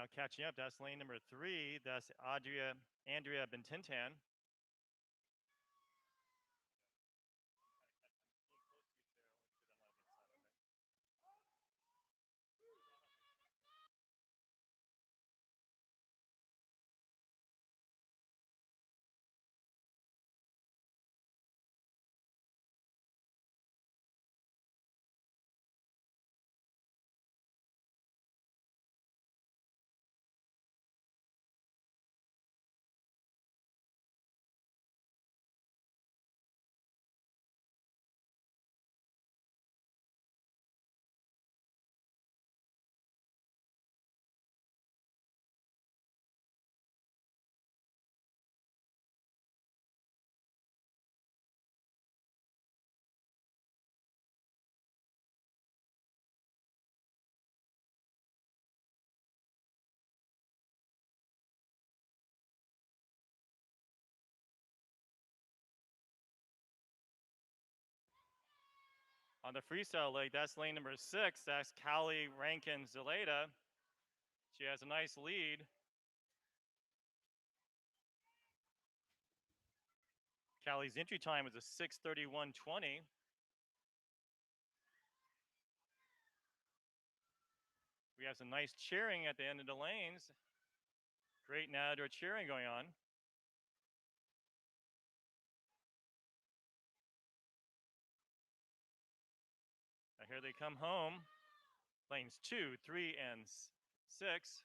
Now catching up, that's lane number 3. That's Andrea Bentintan. On the freestyle leg, that's lane number 6. That's Callie Rankin Zeleda. She has a nice lead. Callie's entry time was a 6:31.20. We have some nice cheering at the end of the lanes. Great outdoor cheering going on. Now here they come home. Lanes 2, 3, and 6.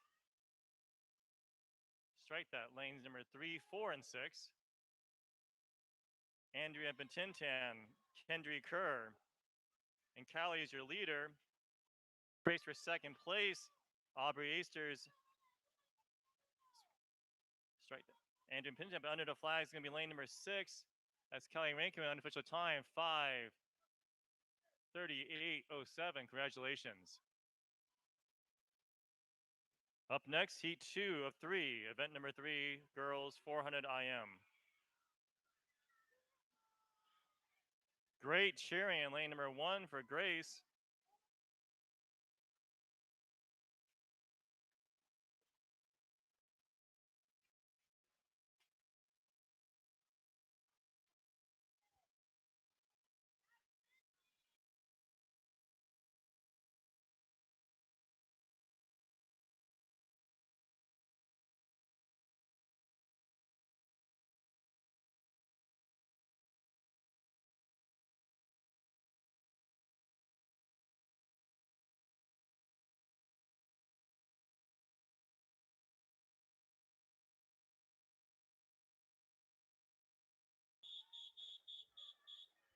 Strike that. Lanes number 3, 4, and 6. Andrea Bentintan, Kendry Kerr, and Callie is your leader. Race for second place. Aubrey Easters. Strike that. Andrea Bentintan, but under the flag is going to be lane number 6. That's Callie Rankin, unofficial time 5:38.07. Congratulations. Up next, heat 2 of 3, event number 3, girls 400 IM. Great cheering in lane number 1 for Grace.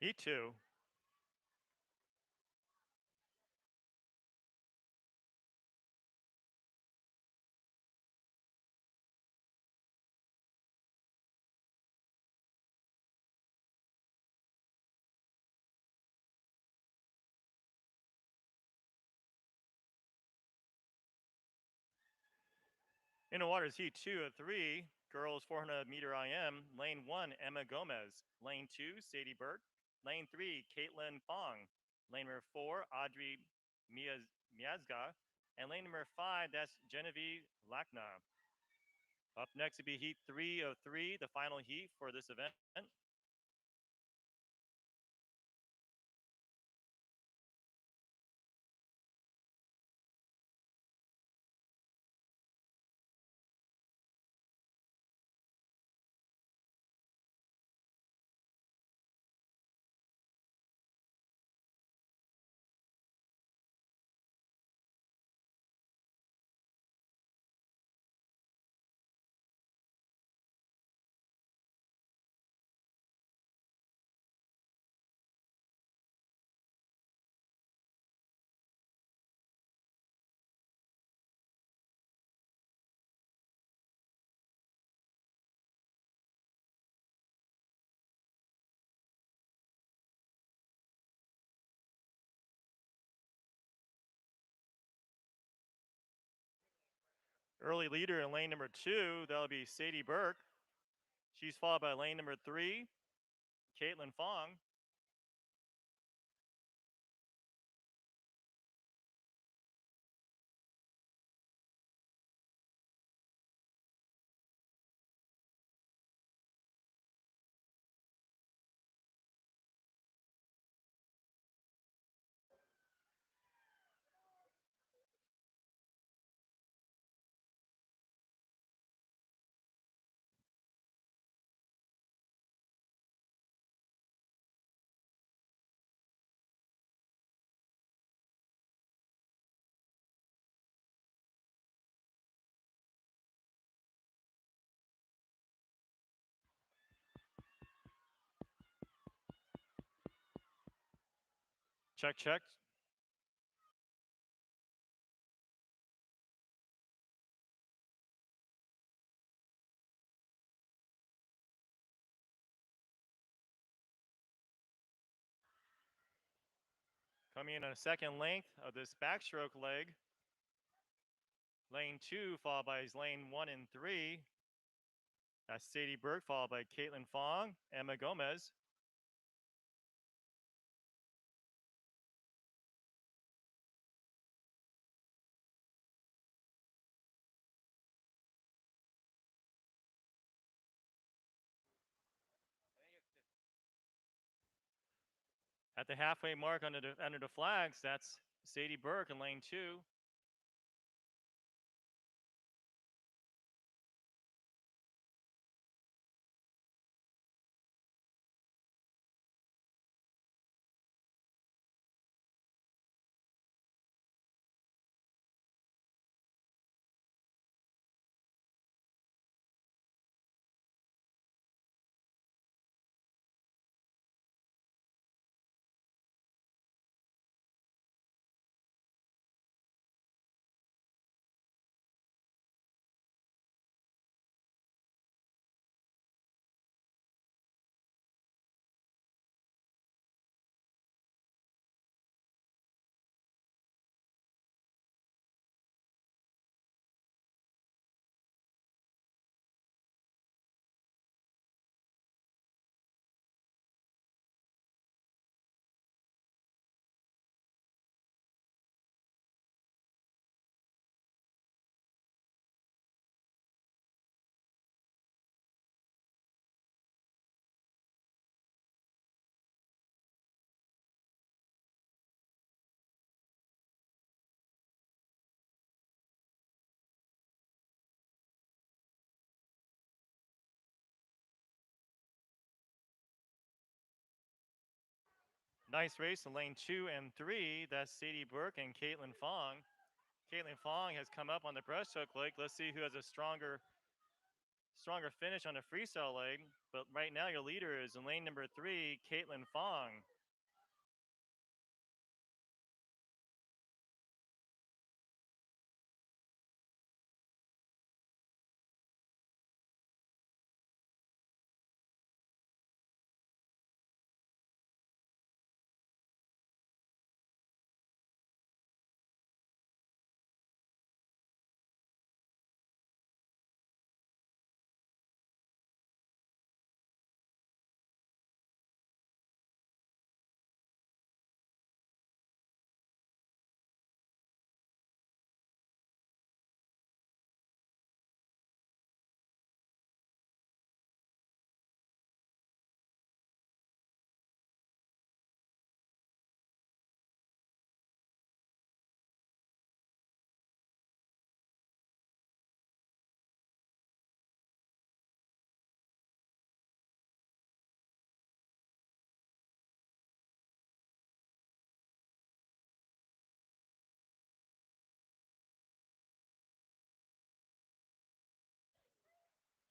Heat 2. In the waters, heat 2 of 3, girls 400 meter IM. Lane 1, Emma Gomez. Lane 2, Sadie Burke. Lane 3, Caitlin Fong. Lane number 4, Audrey Miazga. And lane number 5, that's Genevieve Lachna. Up next would be heat 3 of 3, the final heat for this event. Early leader in lane number 2, that'll be Sadie Burke. She's followed by lane number 3, Caitlin Fong. Check, check. Coming in on a second length of this backstroke leg. Lane 2 followed by his lane 1 and 3. That's Sadie Burke followed by Caitlin Fong, Emma Gomez. At the halfway mark under the flags, that's Sadie Burke in lane 2. Nice race in lane 2 and 3. That's Sadie Burke and Caitlin Fong. Caitlin Fong has come up on the breaststroke leg. Let's see who has a stronger finish on the freestyle leg. But right now, your leader is in lane number 3, Caitlin Fong.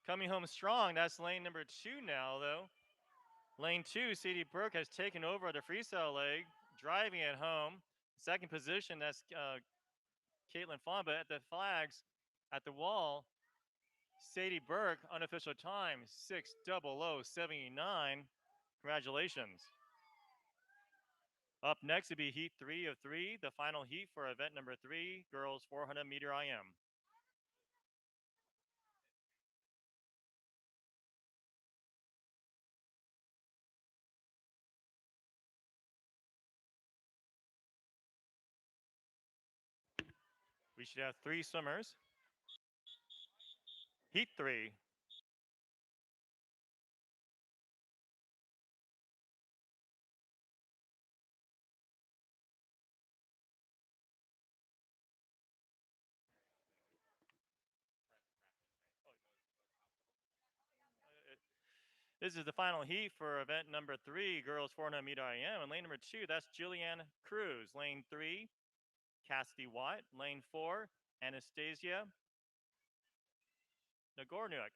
Coming home strong, that's lane number 2 now, though. Lane 2, Sadie Burke has taken over the freestyle leg, driving it home. Second position, that's Caitlin Fong, but at the flags, at the wall, Sadie Burke, unofficial time, 6:00:79. Congratulations. Up next would be heat 3 of 3, the final heat for event number 3, girls 400 meter IM. We should have 3 swimmers. Heat 3. This is the final heat for event number 3, girls 400 meter IM. And lane number 2, that's Julianne Cruz. Lane 3, Cassidy Watt. Lane 4, Anastasia Nagornyuk.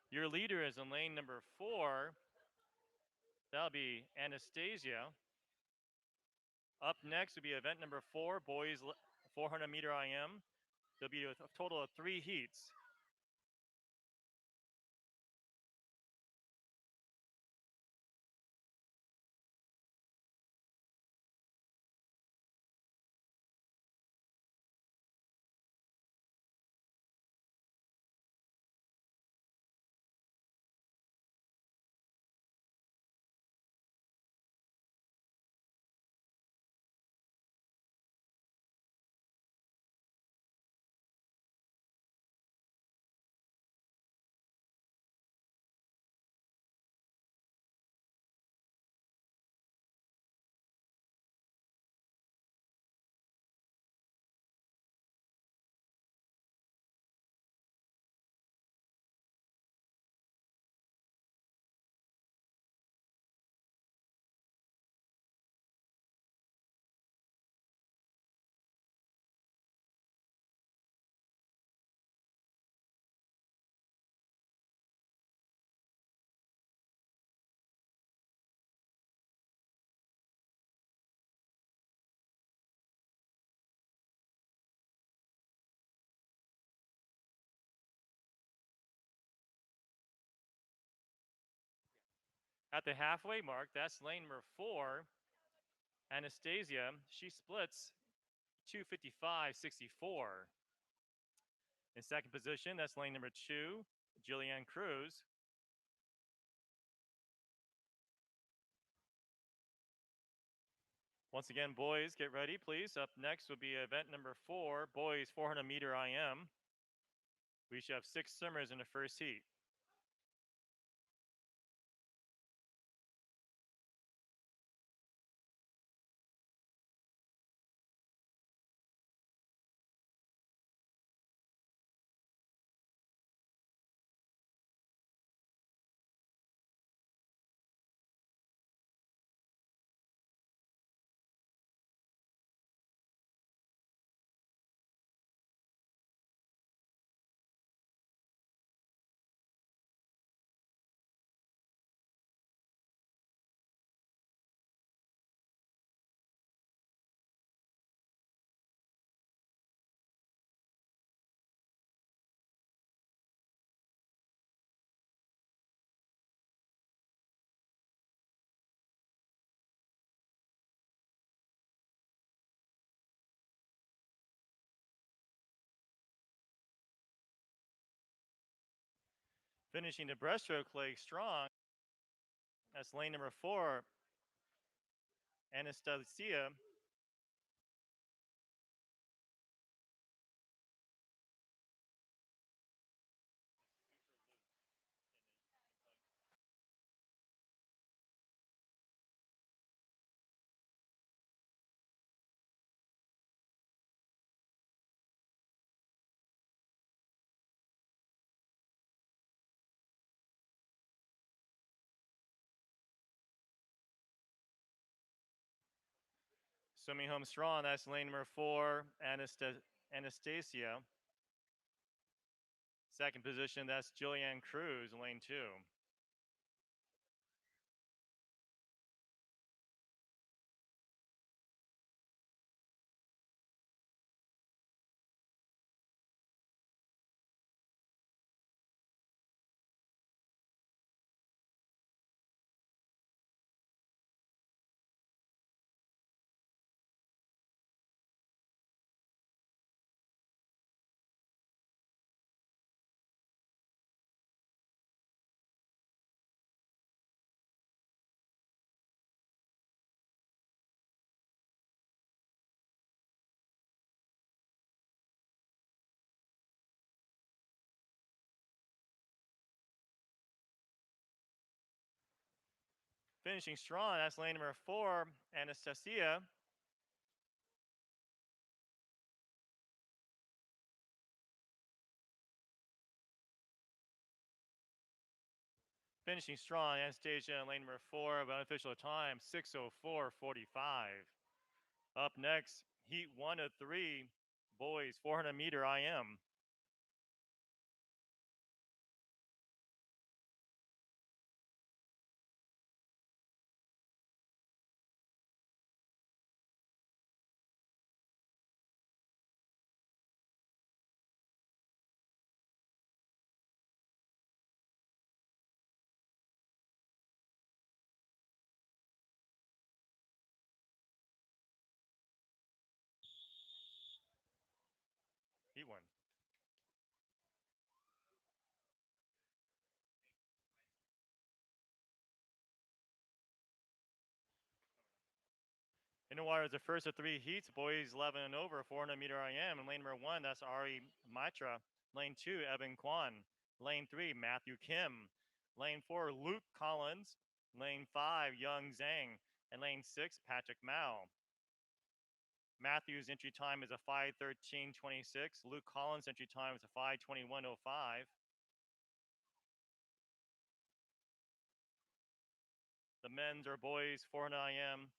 Your leader is in lane number 4. That'll be Anastasia. Up next will be event number 4, boys 400 meter IM. There'll be a total of 3 heats. At the halfway mark, that's lane number 4, Anastasia. She splits 2:55.64. In second position, that's lane number 2, Jillian Cruz. Once again, boys, get ready, please. Up next will be event number 4, boys 400 meter IM. We should have 6 swimmers in the first heat. Finishing the breaststroke leg strong, that's lane number 4, Anastasia. Swimming home strong, that's lane number 4, Anastasia. Second position, that's Jillian Cruz, lane 2. Finishing strong, that's lane number 4, Anastasia. Finishing strong, Anastasia in lane number 4, unofficial time 6:04.45. Up next, heat 1 of 3, boys 400 meter IM. one. In the water is the first of 3 heats. Boys 11 and over, 400-meter IM. In lane number 1, that's Ari Mitra. Lane 2, Evan Kwan. Lane 3, Matthew Kim. Lane 4, Luke Collins. Lane 5, Young Zhang. And lane 6, Patrick Mao. Matthew's entry time is a 5:13.26. Luke Collins' entry time is a 5:21.05. The men's or boys 400 IM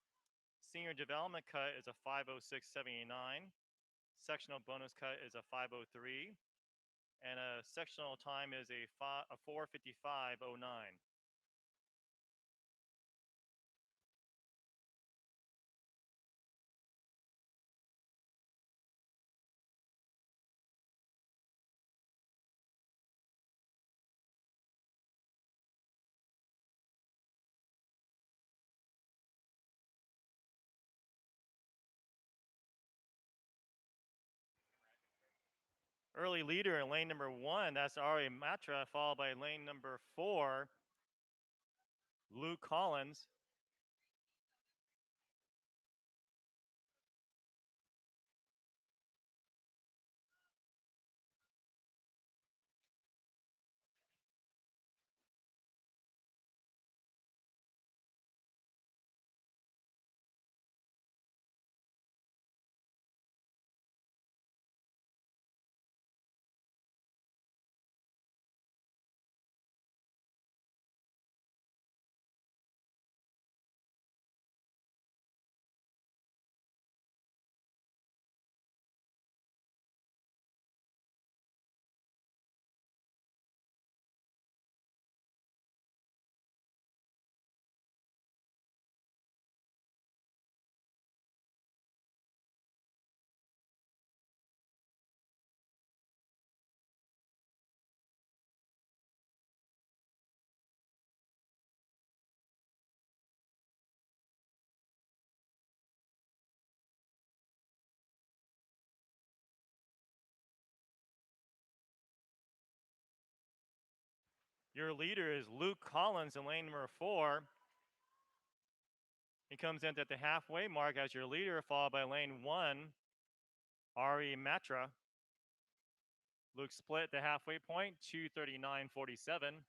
senior development cut is a 5:06.79. Sectional bonus cut is a 5:03. And a sectional time is a 4:55.09. Early leader in lane number 1, that's Ari Matra, followed by lane number 4, Luke Collins. Your leader is Luke Collins in lane number 4. He comes in at the halfway mark as your leader, followed by lane 1, Ari Matra. Luke split at the halfway point, 2:39.47.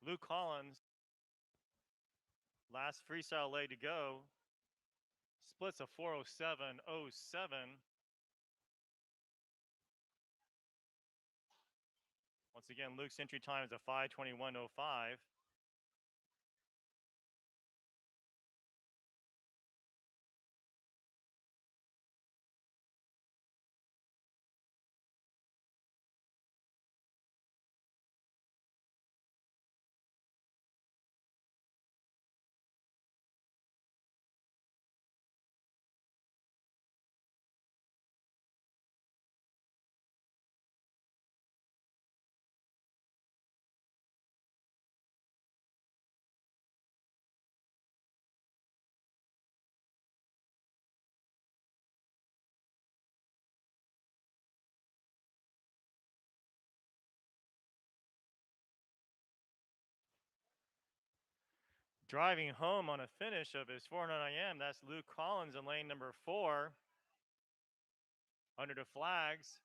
Luke Collins, last freestyle leg to go, splits a 4:07.07. Once again, Luke's entry time is a 5:21.05. Driving home on a finish of his 400 IM, that's Luke Collins in lane number 4. Under the flags.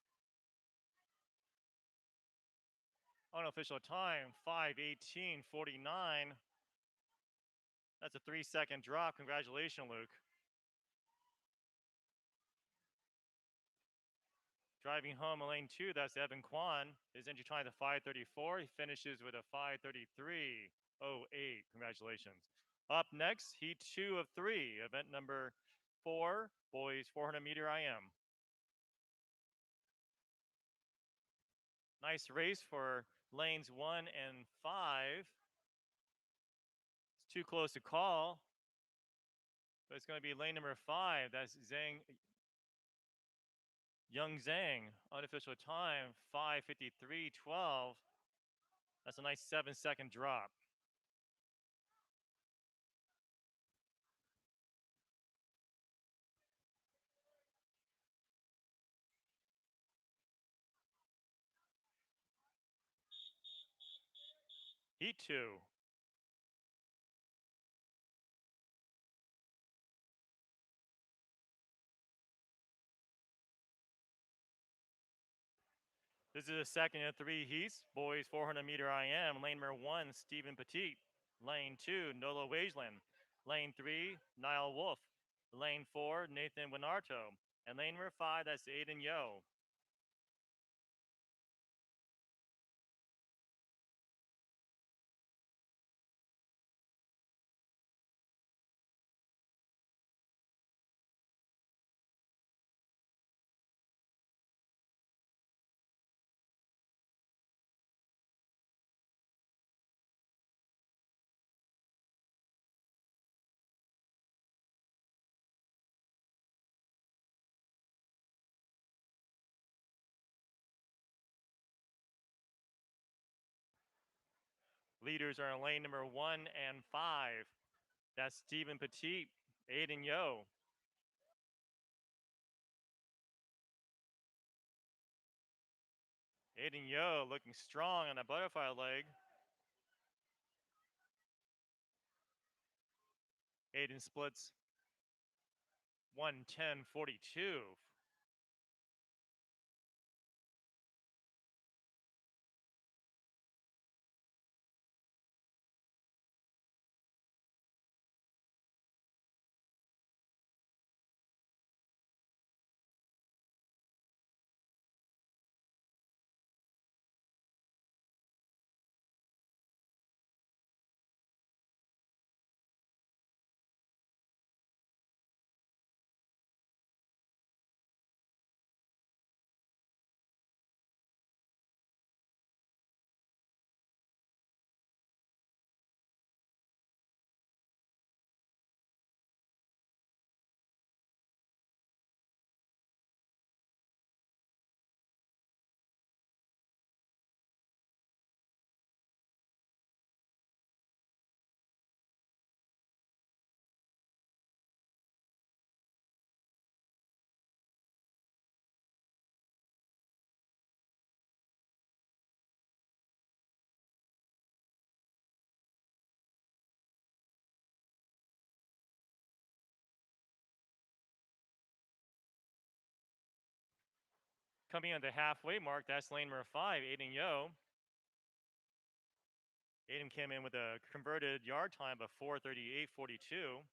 Unofficial time, 5:18:49. That's a 3-second drop. Congratulations, Luke. Driving home in lane 2, that's Evan Kwan. His entry time to 5:34. He finishes with a 5:33:08. Congratulations. Up next, heat 2 of 3, event number 4, boys 400 meter IM. Nice race for lanes 1 and 5. It's too close to call, but it's going to be lane number 5. That's Young Zhang. Unofficial time, 5:53:12. That's a nice 7-second drop. Heat 2. This is the second of 3 heats. Boys 400 meter IM. Lane number 1, Stephen Petit. Lane 2, Nolo Wageland. Lane 3, Niall Wolf. Lane 4, Nathan Winarto. And lane number 5, that's Aiden Yo. Leaders are in lane number 1 and 5. That's Stephen Petit, Aiden Yo. Aiden Yo looking strong on a butterfly leg. Aiden splits 1:10:42. Coming on the halfway mark, that's lane number 5, Aiden Yo. Aiden came in with a converted yard time of 4:38:42.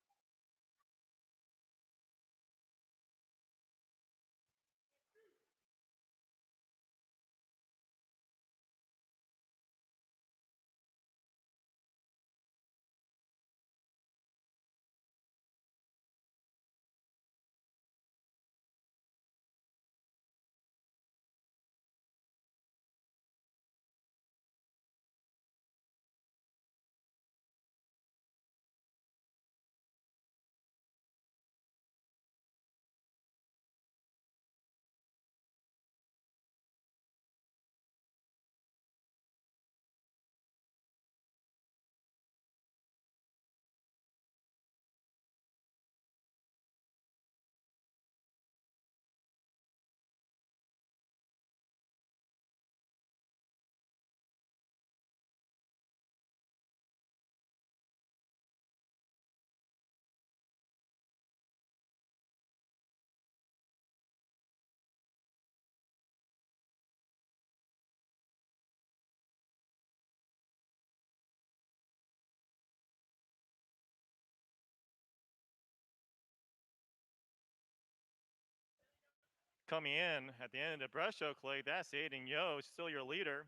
coming in at the end of the breaststroke leg. That's Aiden Yo, still your leader.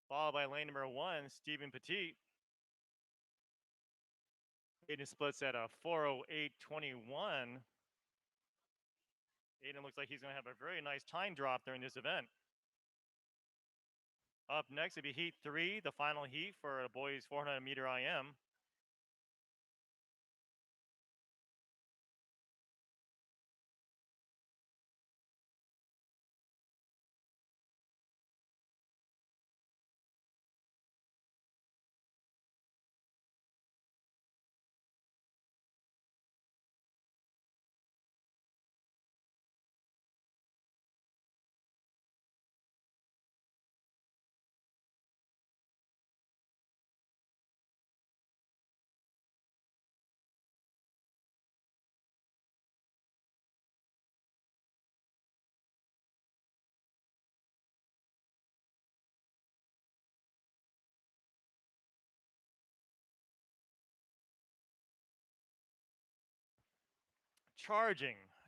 Followed by lane number 1, Stephen Petit. Aiden splits at a 4:08.21. Aiden looks like he's going to have a very nice time drop during this event. Up next will be Heat 3, the final heat for the boys 400 meter IM.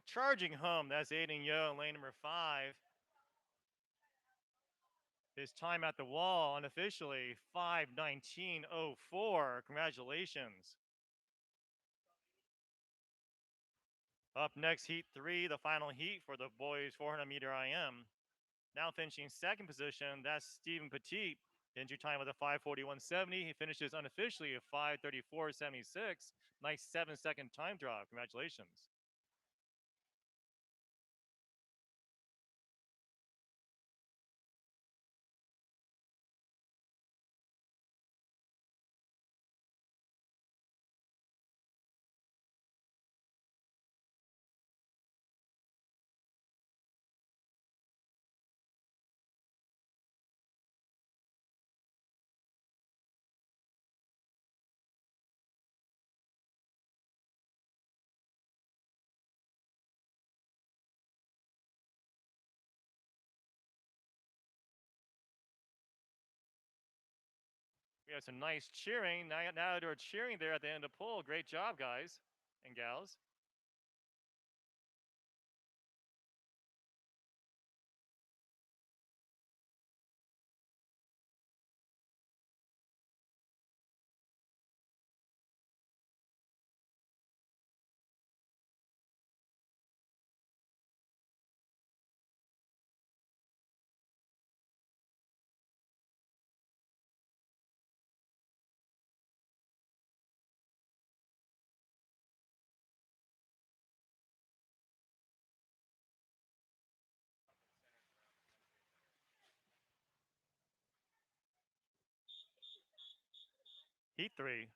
Charging home. That's Aiden Yo in lane number 5. His time at the wall unofficially 5:19.04. Congratulations. Up next, Heat 3, the final heat for the boys 400 meter IM. Now finishing second position, that's Stephen Petit. Entry time was a 5:41.70. He finishes unofficially at 5:34.76. Nice 7-second time drop. Congratulations. We have some nice cheering. Now they're cheering there at the end of the poll. Great job, guys and gals. Heat 3.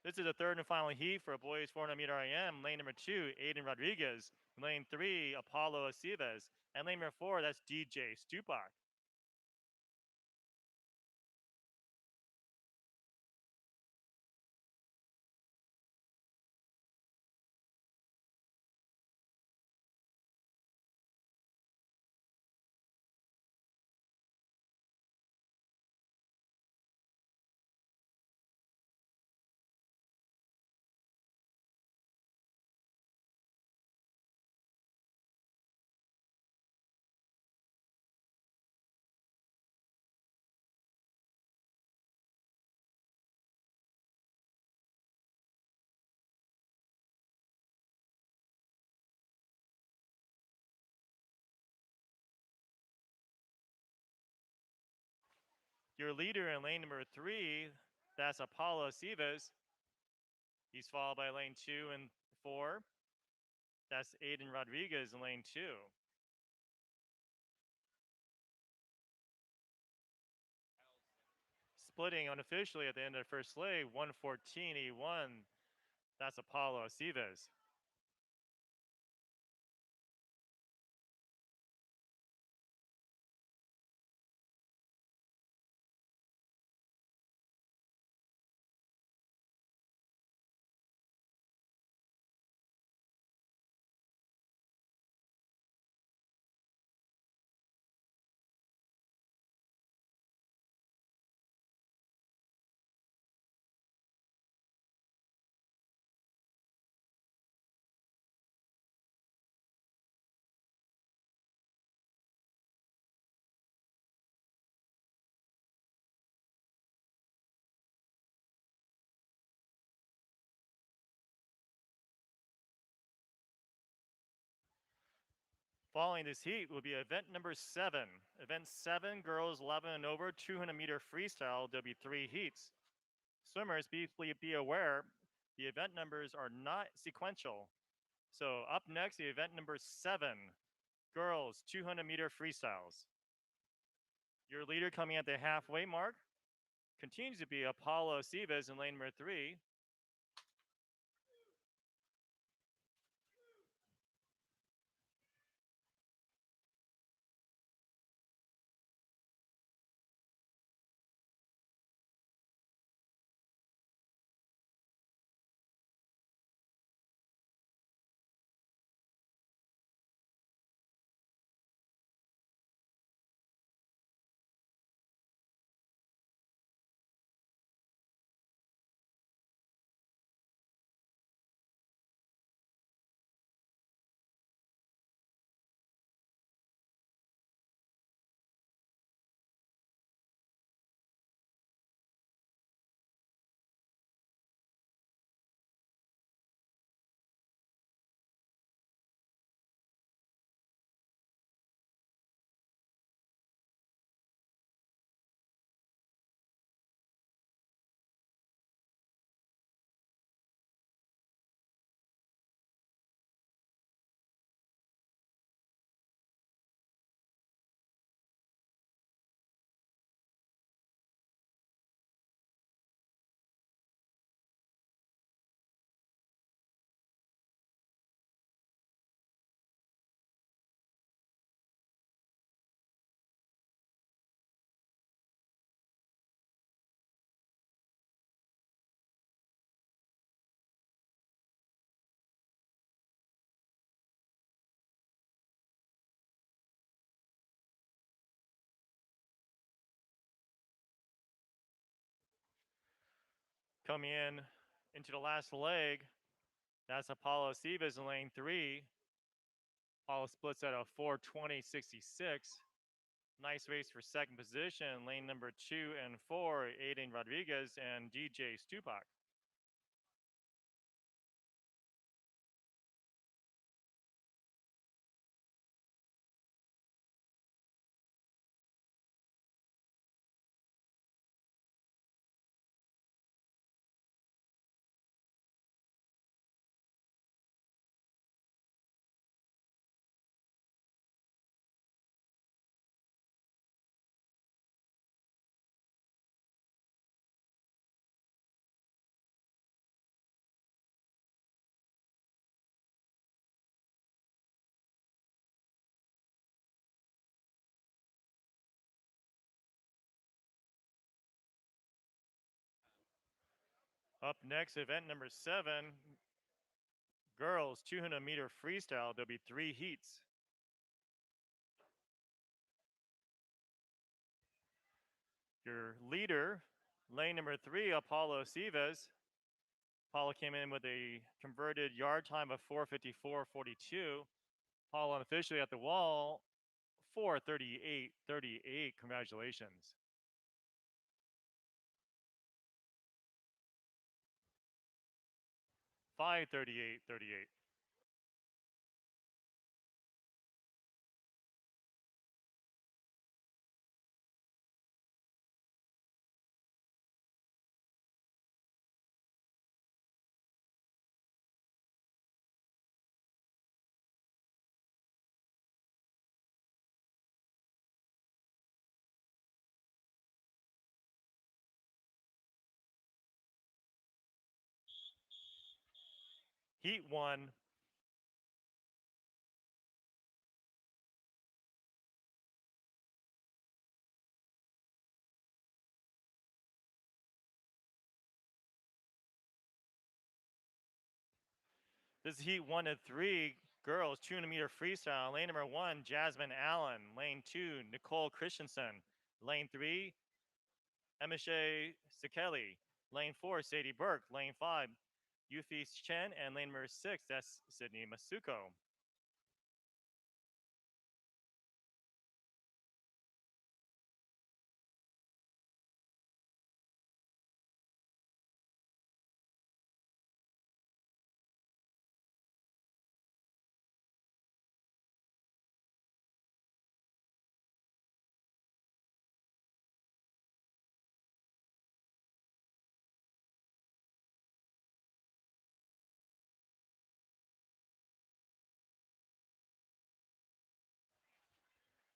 This is the third and final heat for boys 400 meter IM. Lane number 2, Aiden Rodriguez. Lane 3, Apollo Aceves. And lane number 4, that's DJ Stupak. Your leader in lane number 3, that's Apollo Aceves. He's followed by lane 2 and 4. That's Aiden Rodriguez in lane 2. Splitting unofficially at the end of the first leg, 1:14.81. That's Apollo Aceves. Following this heat will be event number 7. Event 7, girls 11 and over, 200-meter freestyle. There'll be 3 heats. Swimmers, be aware, the event numbers are not sequential. So up next, the event number 7, girls 200-meter freestyles. Your leader coming at the halfway mark continues to be Apollo Sivas in lane number 3. Coming in into the last leg, that's Apollo Sivas in lane 3. Apollo splits at a 4:20.66. Nice race for second position. Lane number 2 and 4, Aiden Rodriguez and DJ Stupak. Up next, event number 7, girls 200-meter freestyle. There'll be 3 heats. Your leader, lane number 3, Apollo Sivas. Apollo came in with a converted yard time of 4:54.42. Apollo unofficially at the wall, 4:38.38. Congratulations. $5:38.38. Heat 1. This is heat 1 and 3. Girls 200-meter freestyle. Lane number 1, Jasmine Allen. Lane 2, Nicole Christensen. Lane 3, Emishe Sekeli. Lane 4, Sadie Burke. Lane 5, Yufi Chen. And lane number 6, that's Sydney Masuko.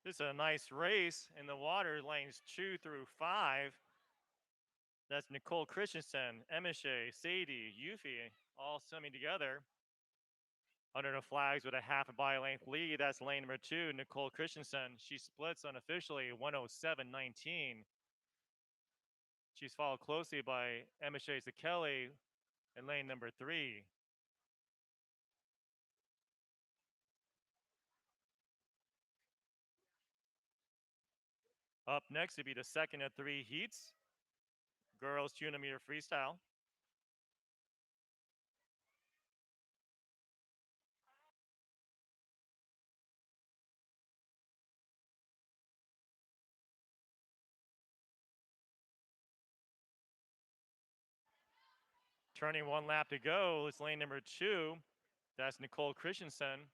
This is a nice race in the water, lanes 2 through 5. That's Nicole Christensen, Emiche, Sadie, Yuffie, all swimming together. Under the flags with a half a body length lead, that's lane number 2, Nicole Christensen. She splits unofficially 107.19. She's followed closely by Emiche Zakeli in lane number 3. Up next would be the second of 3 heats. Girls 200-meter freestyle. Turning 1 lap to go, it's lane number 2. That's Nicole Christensen.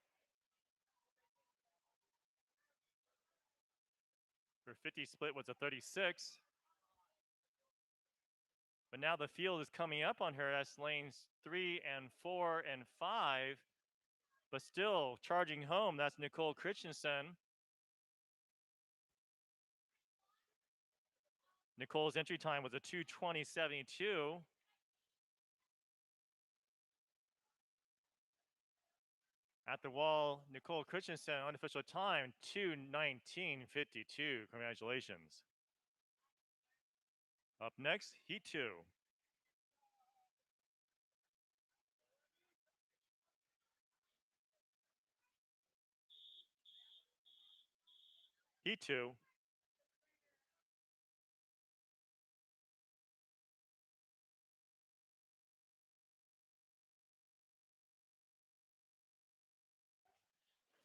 Her 50 split was a 36. But now the field is coming up on her as lanes 3 and 4 and 5. But still charging home, that's Nicole Christensen. Nicole's entry time was a 2:20.72. At the wall, Nicole Christensen, unofficial time, 2:19.52. Congratulations. Up next, Heat 2. Heat 2.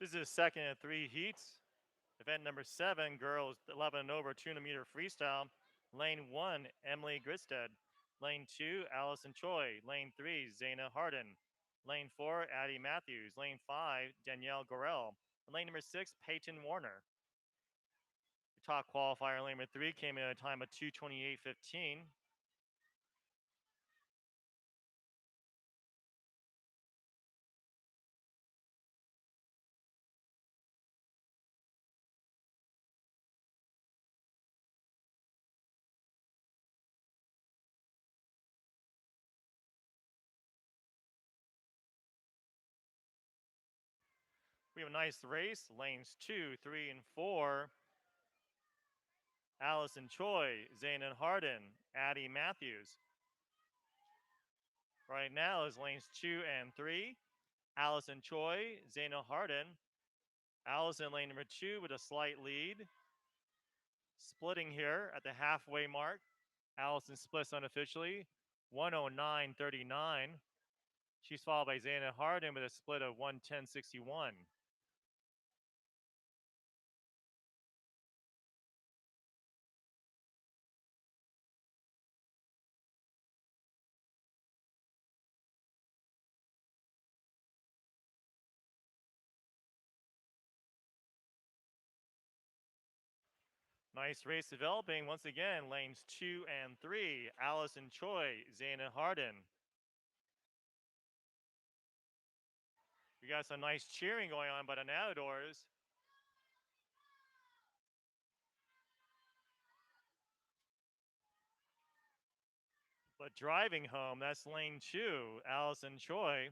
This is the second of 3 heats. Event number 7, girls 11 and over 200-meter freestyle. Lane 1, Emily Gristed. Lane 2, Allison Choi. Lane 3, Zaina Harden. Lane 4, Addie Matthews. Lane 5, Danielle Gorel. And lane number 6, Peyton Warner. The top qualifier, lane number 3, came in at a time of 2:28.15. We have a nice race. Lanes 2, 3, and 4. Allison Choi, Zaina Harden, Addie Matthews. Right now is lanes 2 and 3. Allison Choi, Zaina Harden. Allison lane number 2 with a slight lead. Splitting here at the halfway mark. Allison splits unofficially, 109.39. She's followed by Zaina Harden with a split of 110.61. Nice race developing. Once again, lanes 2 and 3. Allison Choi, Zaina Harden. We got some nice cheering going on by the Nadadors. But driving home, that's lane 2, Allison Choi.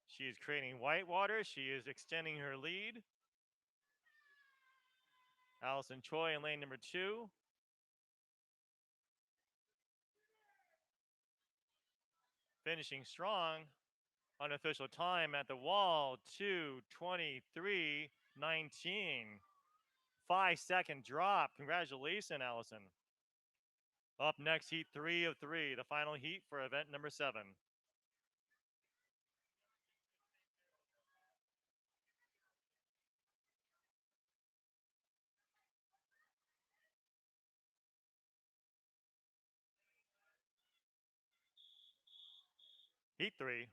She is creating whitewater. She is extending her lead. Allison Choi in lane number 2. Finishing strong. Unofficial time at the wall, 2:23.19. 5-second drop. Congratulations, Allison. Up next, heat 3 of 3, the final heat for event number 7. Heat 3.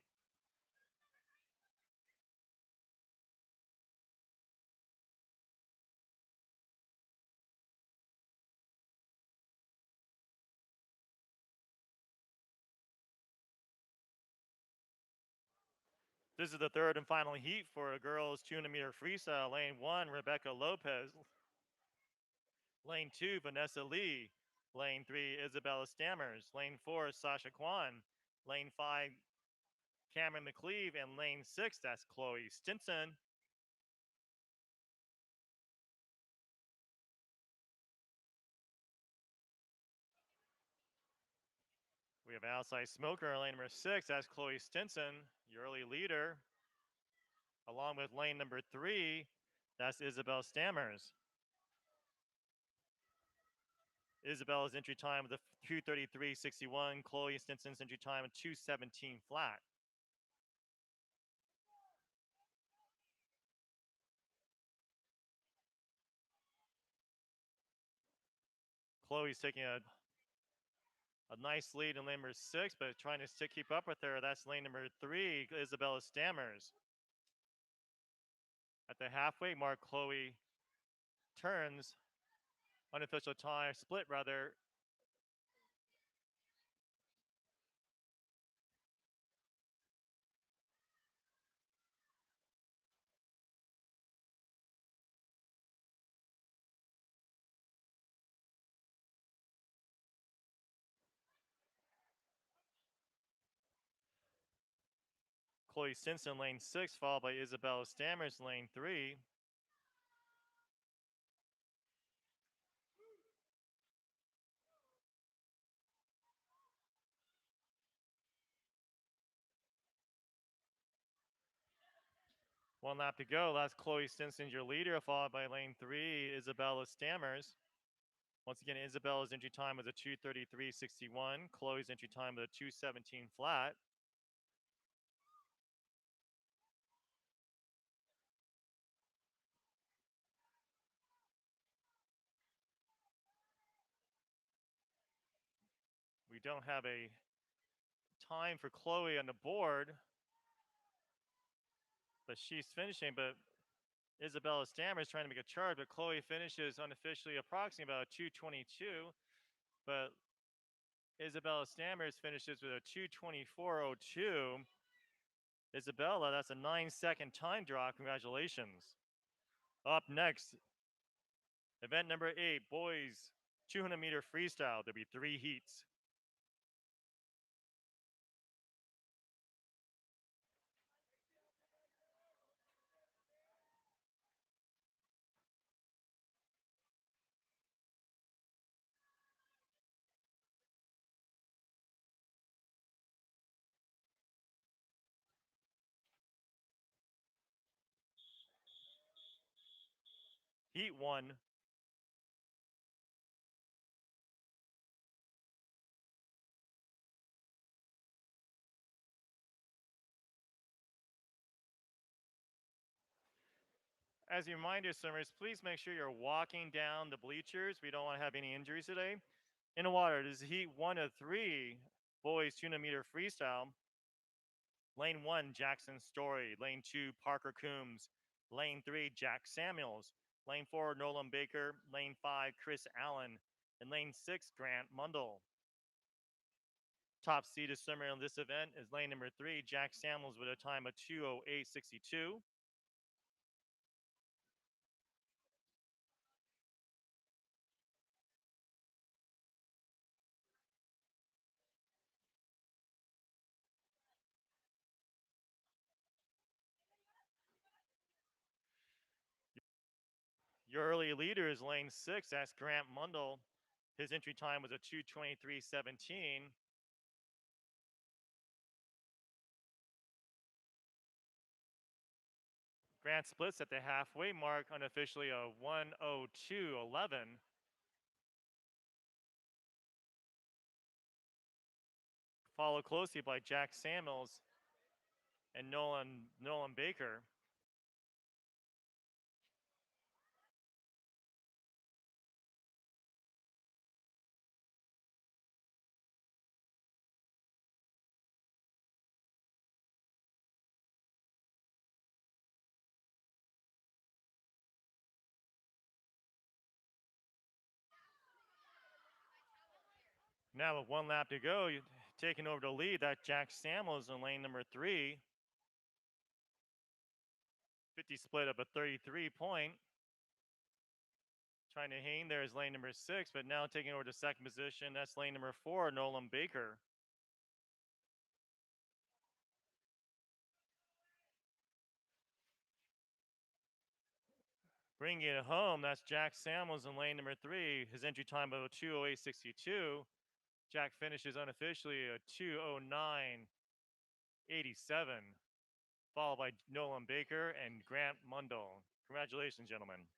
This is the third and final heat for a girls 200-meter freestyle. Lane 1, Rebecca Lopez. Lane 2, Vanessa Lee. Lane 3, Isabella Stammers. Lane 4, Sasha Kwan. Lane 5, Cameron McCleve. And lane 6, that's Chloe Stinson. We have outside smoker, lane number 6, that's Chloe Stinson, your early leader. Along with lane number 3, that's Isabel Stammers. Isabella's entry time with a 2:33.61. Chloe Stinson's entry time of 2:17 flat. Chloe's taking a nice lead in lane number 6, but trying to keep up with her. That's lane number 3, Isabella Stammers. At the halfway mark, Chloe turns. Unofficial time, split rather. Chloe Stinson, lane 6, followed by Isabella Stammers, lane 3. One lap to go. That's Chloe Stinson, your leader, followed by lane 3, Isabella Stammers. Once again, Isabella's entry time was a 2:33.61. Chloe's entry time was a 2:17 flat. We don't have a time for Chloe on the board, but she's finishing. But Isabella Stammers trying to make a charge, but Chloe finishes unofficially approximately about a 2:22. But Isabella Stammers finishes with a 2:24.02. Isabella, that's a 9-second time draw. Congratulations. Up next, event number 8, boys 200-meter freestyle. There'll be 3 heats. Heat 1. As a reminder, swimmers, please make sure you're walking down the bleachers. We don't want to have any injuries today. In the water, this is heat 1 of 3, boys 200-meter freestyle. Lane 1, Jackson Story. Lane 2, Parker Coombs. Lane 3, Jack Samuels. Lane 4, Nolan Baker. Lane 5, Chris Allen. And lane 6, Grant Mundell. Top seeded swimmer in this event is lane number 3, Jack Samuels, with a time of 2:08.62. Your early leader is lane 6, that's Grant Mundell. His entry time was a 2:23.17. Grant splits at the halfway mark, unofficially a 1:02.11. Followed closely by Jack Samuels and Nolan Baker. Now with 1 lap to go, taking over the lead, that Jack Samuels in lane number 3. 50 split up a 33 point. Trying to hang there is lane number 6, but now taking over to second position, that's lane number 4, Nolan Baker. Bringing it home, that's Jack Samuels in lane number 3. His entry time of 2:08.62. Jack finishes unofficially a 2:09.87, followed by Nolan Baker and Grant Mundell. Congratulations, gentlemen.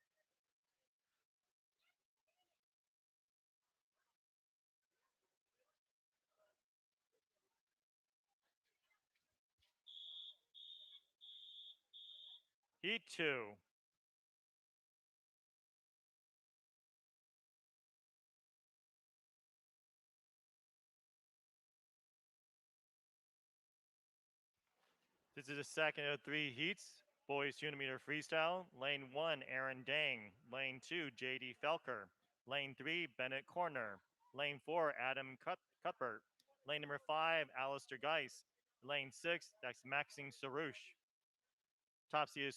Heat 2. This is the second of 3 heats. Boys 200 meter freestyle. Lane 1, Aaron Dang. Lane 2, JD Felker. Lane 3, Bennett Corner. Lane 4, Adam Cuthbert. Lane number 5, Alistair Geis. Lane 6, that's Maxine Sarouche. Top seed of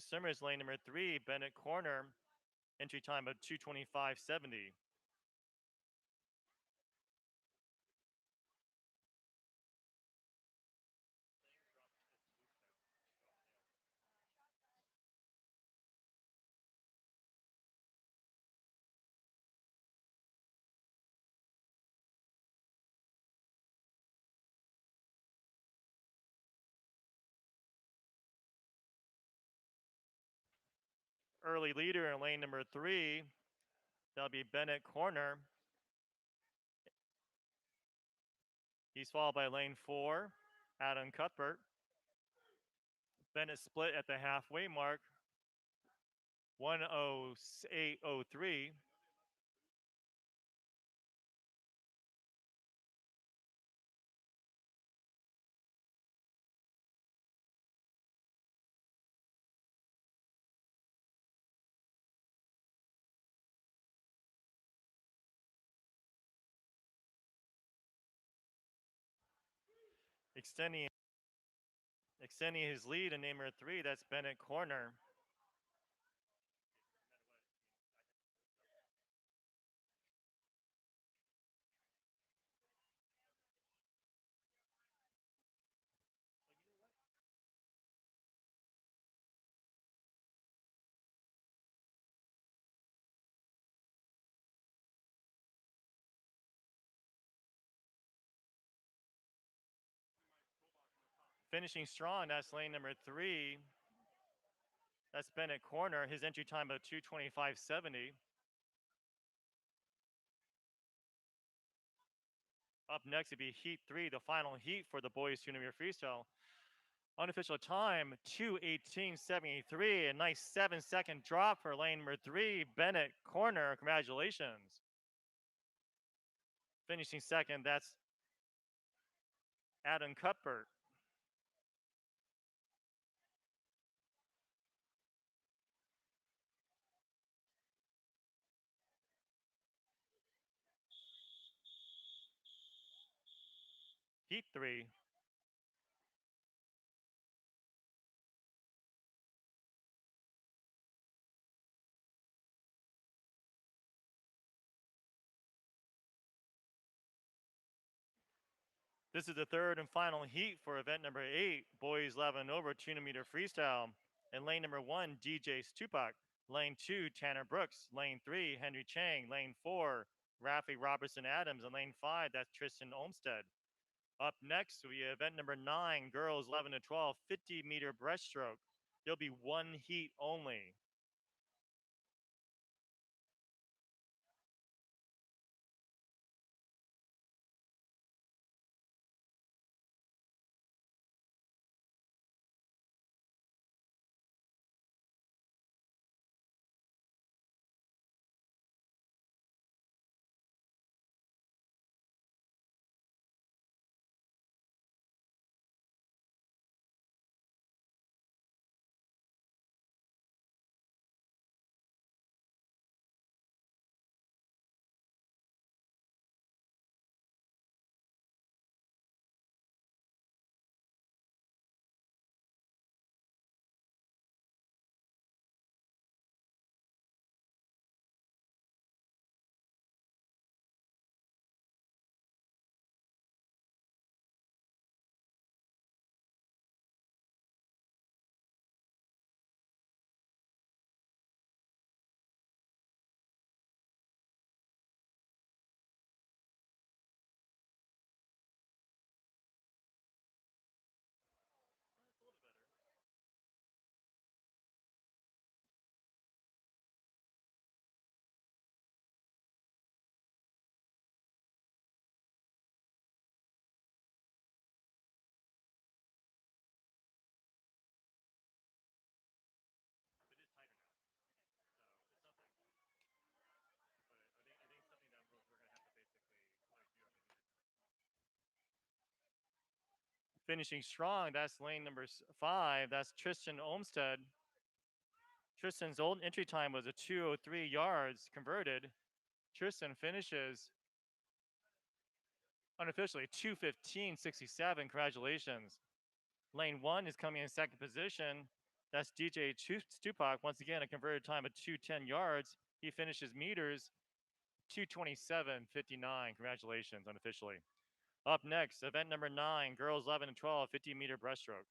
Summers, lane number 3, Bennett Corner. Entry time of 2:25.70. Early leader in lane number 3, that'll be Bennett Corner. He's followed by lane 4, Adam Cuthbert. Bennett split at the halfway mark, 1:08.03. Extending his lead in number 3, that's Bennett Corner. Finishing strong, that's lane number 3. That's Bennett Corner. His entry time of 2:25.70. Up next would be Heat 3, the final heat for the boys 200 meter freestyle. Unofficial time 2:18.73. A nice 7-second drop for lane number 3, Bennett Corner. Congratulations. Finishing second, that's Adam Cuthbert. Heat 3. This is the third and final heat for event number 8, boys 11 over 200 meter freestyle. In lane number 1, DJ Stupak. Lane 2, Tanner Brooks. Lane 3, Henry Chang. Lane 4, Rafi Robertson Adams. And lane 5, that's Tristan Olmstead. Up next, we have event number 9, girls 11 to 12, 50 meter breaststroke. There'll be one heat only. Finishing strong, that's lane number 5. That's Tristan Olmsted. Tristan's old entry time was a 2:03 yards converted. Tristan finishes unofficially 2:15.67. Congratulations. Lane 1 is coming in second position. That's DJ Stupak. Once again, a converted time of 2:10 yards. He finishes meters 2:27.59. Congratulations, unofficially. Up next, event number 9, girls 11 and 12, 50-meter breaststroke.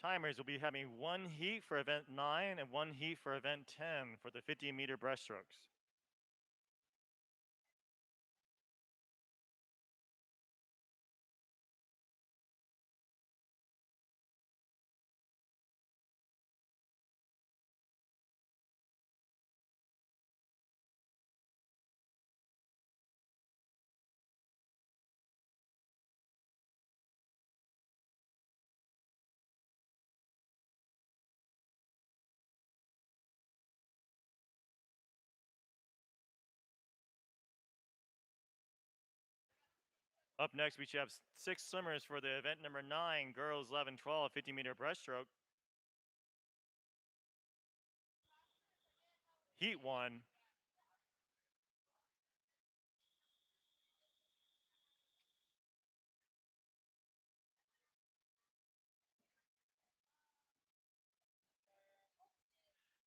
Timers will be having one heat for event 9 and one heat for event 10 for the 50-meter breaststrokes. Up next, we should have 6 swimmers for the event number 9, girls 11, 12, 50-meter breaststroke. Heat 1.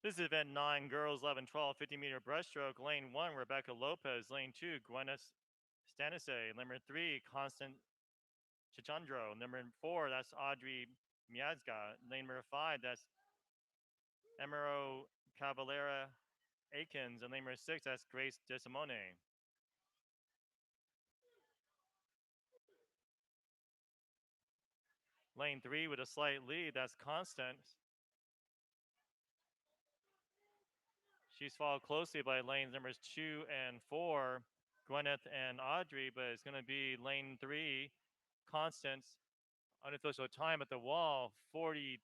This is event 9, girls 11, 12, 50-meter breaststroke. Lane 1, Rebecca Lopez. Lane 2, Gwyneth Stanise. Number 3, Constant Chichandro. Number 4, that's Audrey Miazga. Number 5, that's Emiro Cavalera Akins. And number 6, that's Grace DeSimone. Lane 3 with a slight lead, that's Constant. She's followed closely by lanes numbers 2 and 4, Gwyneth and Audrey, but it's going to be lane 3, Constance. Unofficial time at the wall, 40.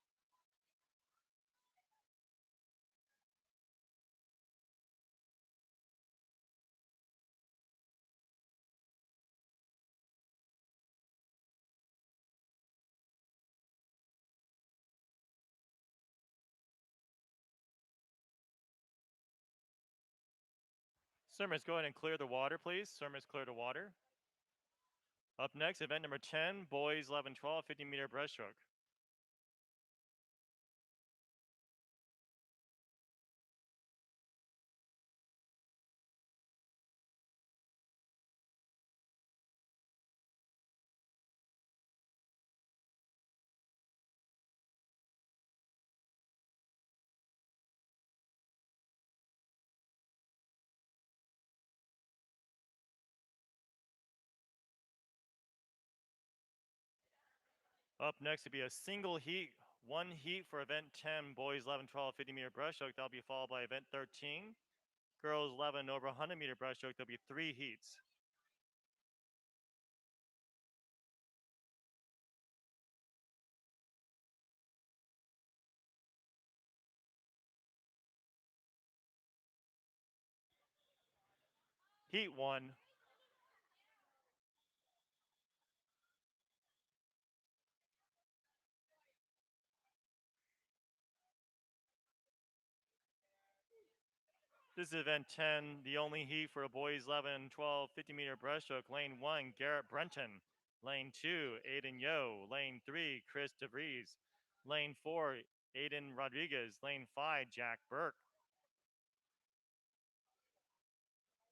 Swimmers, go ahead and clear the water, please. Swimmers, clear the water. Up next, event number 10, boys 11, 12, 50-meter breaststroke. Up next will be a single heat, one heat for event 10, boys 11, 12, 50-meter breaststroke. That'll be followed by event 13, girls 11 over 100-meter breaststroke. There'll be 3 heats. Heat 1. This is event 10, the only heat for a boys 11, 12, 50-meter breaststroke. Lane 1, Garrett Brenton. Lane 2, Aiden Yo. Lane 3, Chris DeVries. Lane 4, Aiden Rodriguez. Lane 5, Jack Burke.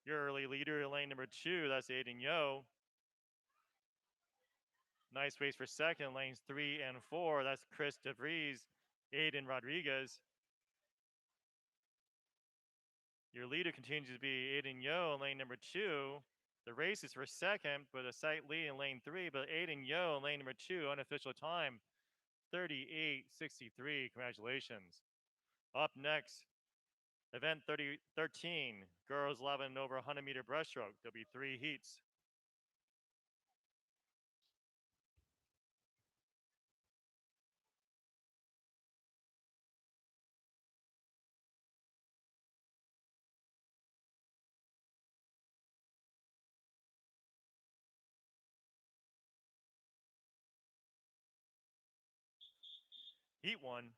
Your early leader in lane number 2, that's Aiden Yo. Nice race for second, lanes 3 and 4. That's Chris DeVries, Aiden Rodriguez. Your leader continues to be Aiden Yo in lane number 2. The race is for second, but a slight lead in lane 3, but Aiden Yo in lane number 2, unofficial time, 38:63. Congratulations. Up next, event 13, girls 11 and over 100-meter breaststroke. There'll be 3 heats. Heat 1.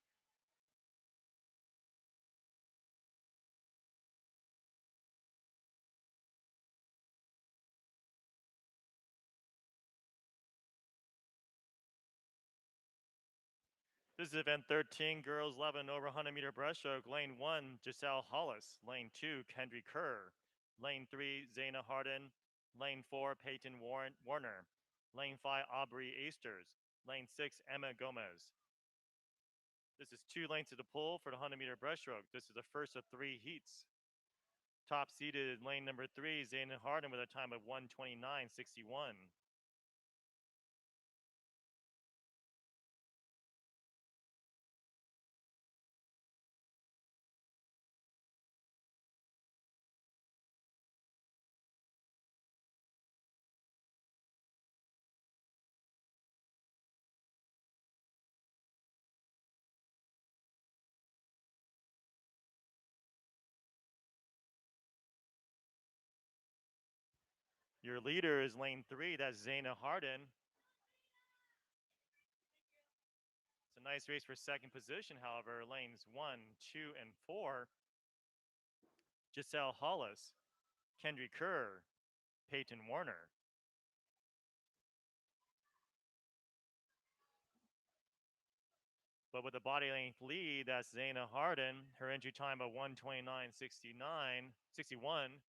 This is event 13, girls 11 over 100-meter breaststroke. Lane 1, Giselle Hollis. Lane 2, Kendry Kerr. Lane 3, Zaina Harden. Lane 4, Peyton Warner. Lane 5, Aubrey Easters. Lane 6, Emma Gomez. This is 2 lanes to the pool for the 100-meter breaststroke. This is the first of 3 heats. Top seeded lane number 3, Zaina Harden with a time of 1:29.61. Your leader is lane 3, that's Zaina Harden. It's a nice race for second position, however. Lanes 1, 2, and 4, Giselle Hollis, Kendry Kerr, Peyton Warner. But with a body length lead, that's Zaina Harden. Her entry time of 1:29.61.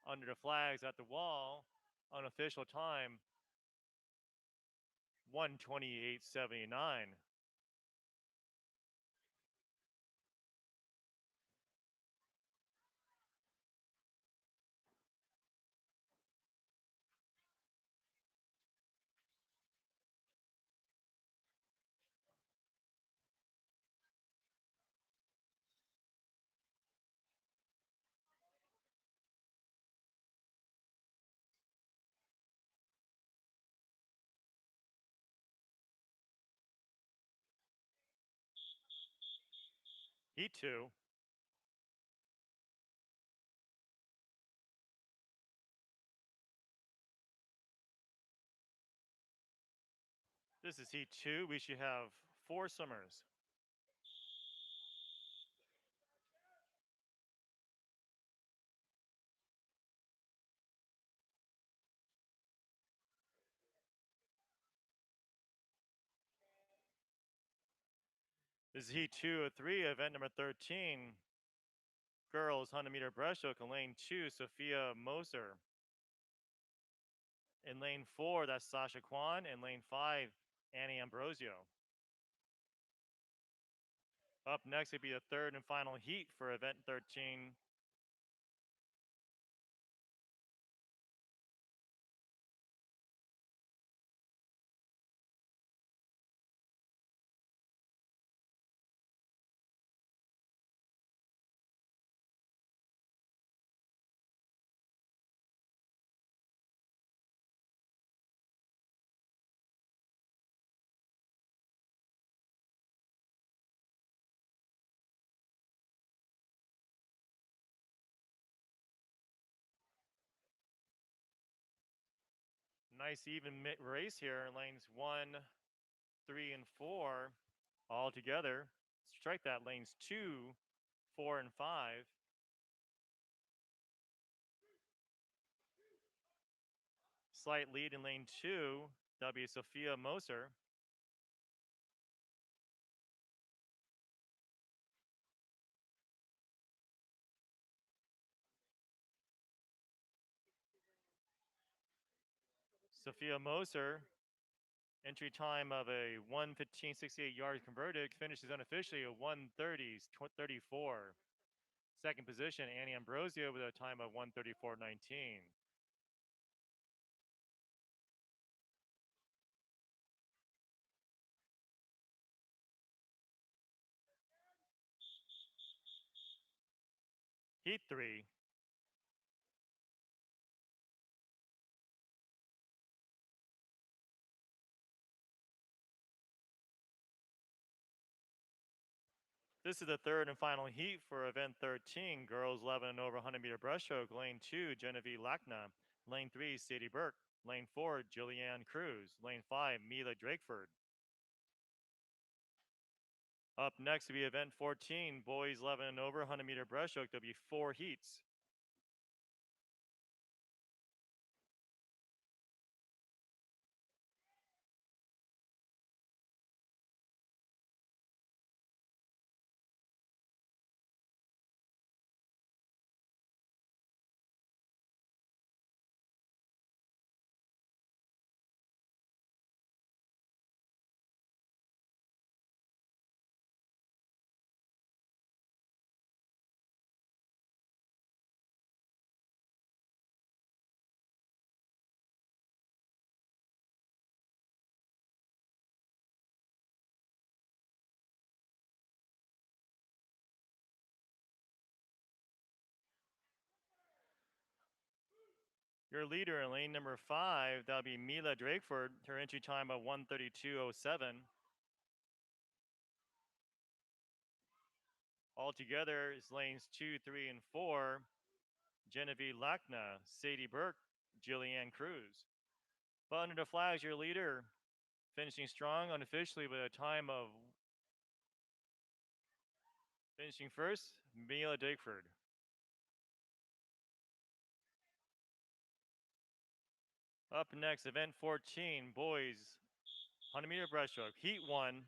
Under the flags at the wall, unofficial time 1:28.79. Heat 2. This is heat 2. We should have 4 swimmers. This is heat 2 of 3, event number 13. Girls 100-meter breaststroke in lane 2, Sophia Moser. In lane 4, that's Sasha Kwan. In lane 5, Annie Ambrosio. Up next would be the third and final heat for event 13. Nice even race here. Lanes 1, 3, and 4 all together. Strike that. Lanes 2, 4, and 5. Slight lead in lane 2. That'll be Sophia Moser. Sophia Moser, entry time of a 1:15.68 yards converted, finishes unofficially at 1:30.34. Second position, Annie Ambrosio with a time of 1:34.19. Heat 3. This is the third and final heat for event 13, girls 11 and over 100 meter breaststroke. Lane 2, Genevieve Lackna. Lane 3, Sadie Burke. Lane 4, Julianne Cruz. Lane 5, Mila Drakeford. Up next will be event 14, boys 11 and over 100 meter breaststroke. There'll be 4 heats. Your leader in lane number 5, that'll be Mila Drakeford. Her entry time of 1:32.07. Altogether is lanes 2, 3, and 4. Genevieve Lackna, Sadie Burke, Jillianne Cruz. But under the flags, your leader finishing strong unofficially with a time of finishing first, Mila Drakeford. Up next, event 14, boys 100 meter breaststroke, heat 1.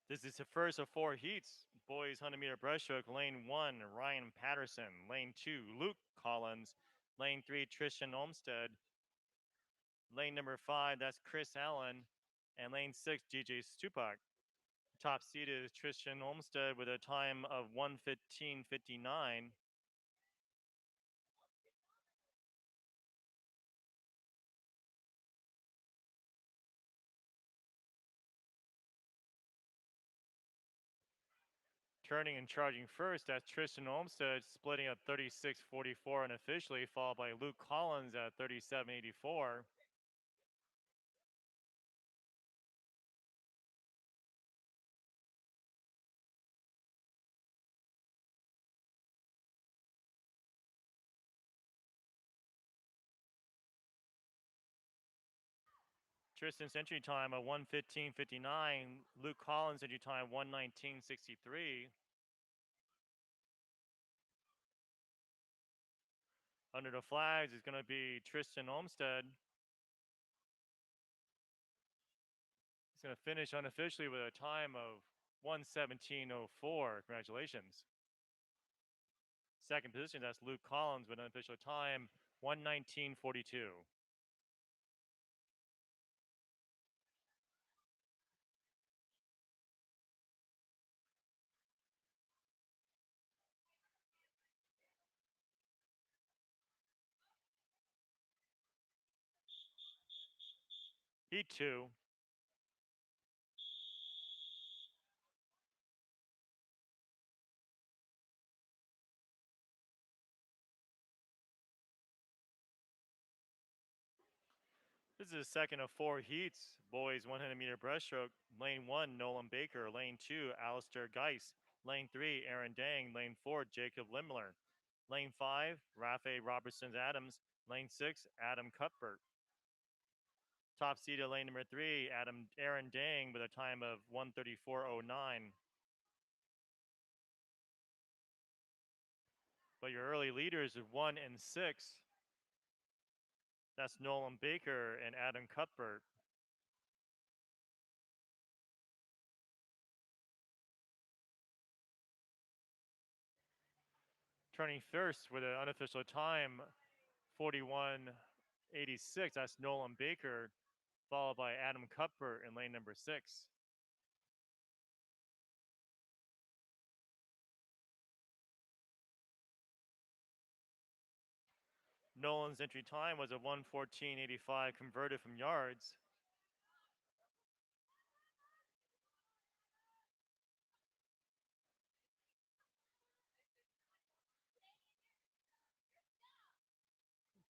This is the first of 4 heats. Boys 100 meter breaststroke, lane 1, Ryan Patterson. Lane 2, Luke Collins. Lane 3, Tristan Olmstead. Lane number 5, that's Chris Allen. And lane 6, DJ Stupak. Top seed is Tristan Olmstead with a time of 1:15.59. Turning and charging first, that's Tristan Olmstead splitting at 36.44 unofficially, followed by Luke Collins at 37.84. Tristan's entry time at 1:15.59. Luke Collins' entry time 1:19.63. Under the flags is going to be Tristan Olmstead. He's going to finish unofficially with a time of 1:17.04. Congratulations. Second position, that's Luke Collins with an unofficial time 1:19.42. Heat 2. This is the second of 4 heats. Boys 100 meter breaststroke. Lane 1, Nolan Baker. Lane 2, Alistair Geis. Lane 3, Aaron Dang. Lane 4, Jacob Limler. Lane 5, Rafe Robertson Adams. Lane 6, Adam Cuthbert. Top seed of lane number 3, Aaron Dang with a time of 1:34.09. But your early leaders are 1 and 6. That's Nolan Baker and Adam Cuthbert. Turning first with an unofficial time, 41.86. That's Nolan Baker, followed by Adam Cuthbert in lane number 6. Nolan's entry time was a 1:14.85 converted from yards.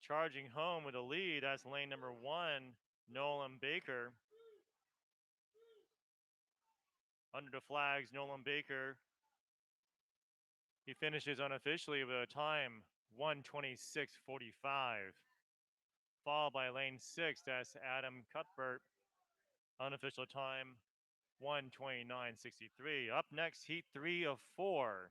Charging home with a lead, that's lane number 1, Nolan Baker. Under the flags, Nolan Baker. He finishes unofficially with a time 1:26.45. Followed by lane 6, that's Adam Cuthbert. Unofficial time 1:29.63. Up next, heat 3 of 4.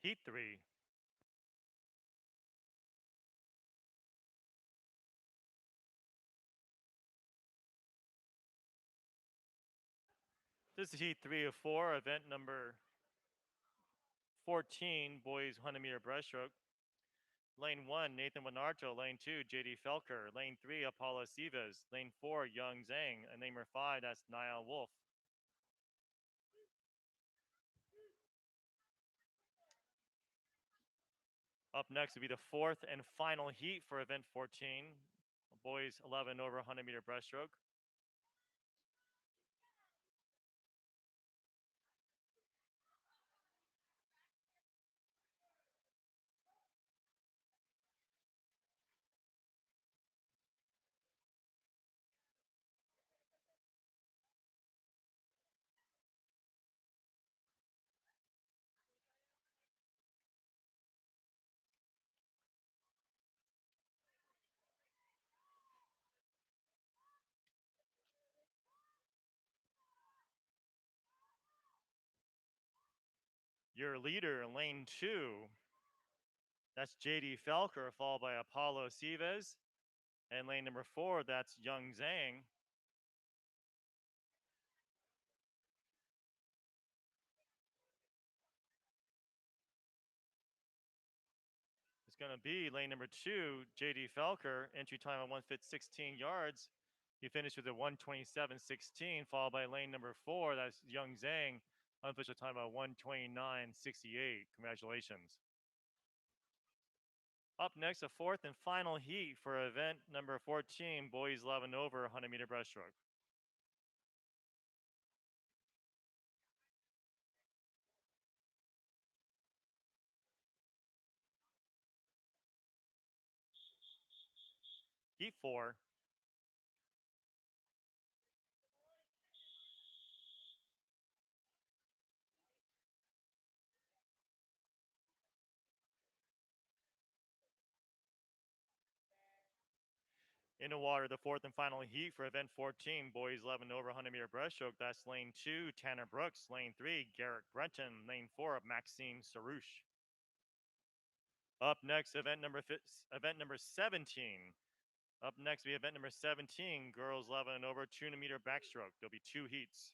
Heat 3. This is heat 3 of 4, event number 14, boys 100 meter breaststroke. Lane 1, Nathan Winarto. Lane 2, JD Felker. Lane 3, Apollo Sivas. Lane 4, Young Zhang. And lane number 5, that's Niall Wolf. Up next will be the 4th and final heat for event 14, boys 11 over 100 meter breaststroke. Your leader in lane 2, that's JD Felker, followed by Apollo Sivas. And lane number 4, that's Young Zhang. It's going to be lane number 2, JD Felker, entry time on 1:16 yards. He finished with a 1:27.16, followed by lane number 4, that's Young Zhang, unofficial time of 1:29.68. Congratulations. Up next, the 4th and final heat for event number 14, boys 11 over 100 meter breaststroke. Heat 4. In the water, the 4th and final heat for event 14, boys 11 over 100 meter breaststroke. That's lane 2, Tanner Brooks. Lane 3, Garrett Brenton. Lane 4, Maxime Sarouche. Up next, event number 17. Up next, we have event number 17, girls 11 and over 200 meter backstroke. There'll be 2 heats.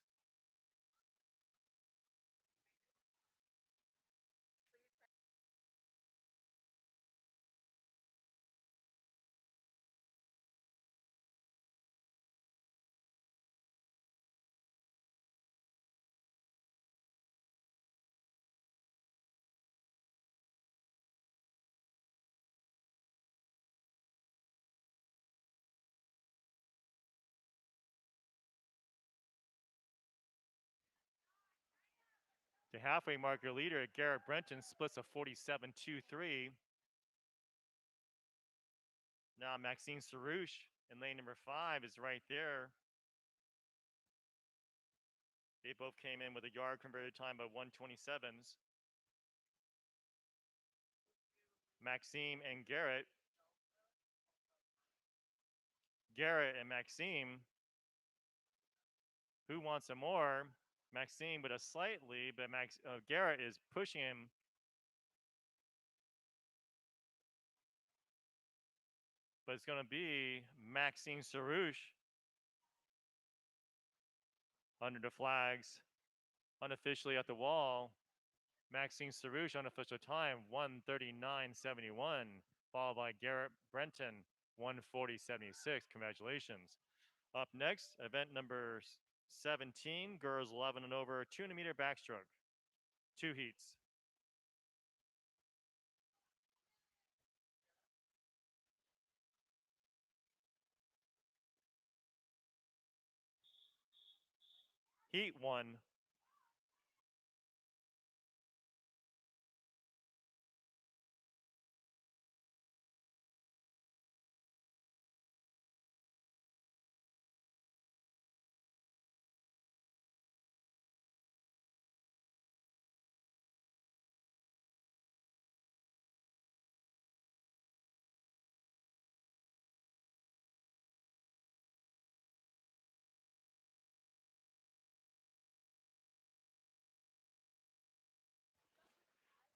The halfway marker leader, Garrett Brenton, splits a 47.23. Now Maxime Sarouche in lane number 5 is right there. They both came in with a yard converted time of 1:27s. Maxime and Garrett. Garrett and Maxime. Who wants some more? Maxime with a slight lead, but Garrett is pushing him. But it's going to be Maxime Sarouche Under the flags, unofficially at the wall, Maxine Sarouche, unofficial time, 1:39.71, followed by Garrett Brenton, 1:40.76. Congratulations. Up next, event number 17, girls 11 and over, 200-meter backstroke. 2 heats. Heat 1.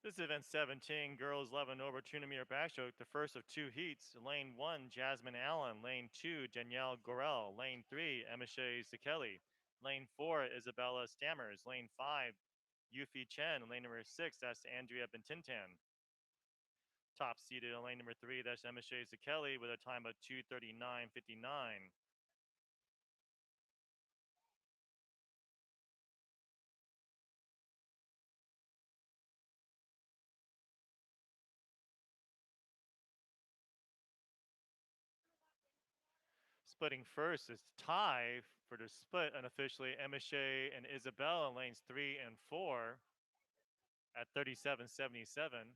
This is event 17, girls 11 over 200-meter backstroke, the first of 2 heats. Lane 1, Jasmine Allen. Lane 2, Danielle Gorel. Lane 3, Emiche Sekeli. Lane 4, Isabella Stammers. Lane 5, Yufi Chen. Lane number 6, that's Andrea Bentintan. Top seeded in lane number 3, that's Emiche Sekeli with a time of 2:39.59. Splitting first is tie for the split unofficially. Emiche and Isabel in lanes 3 and 4 at 37.77.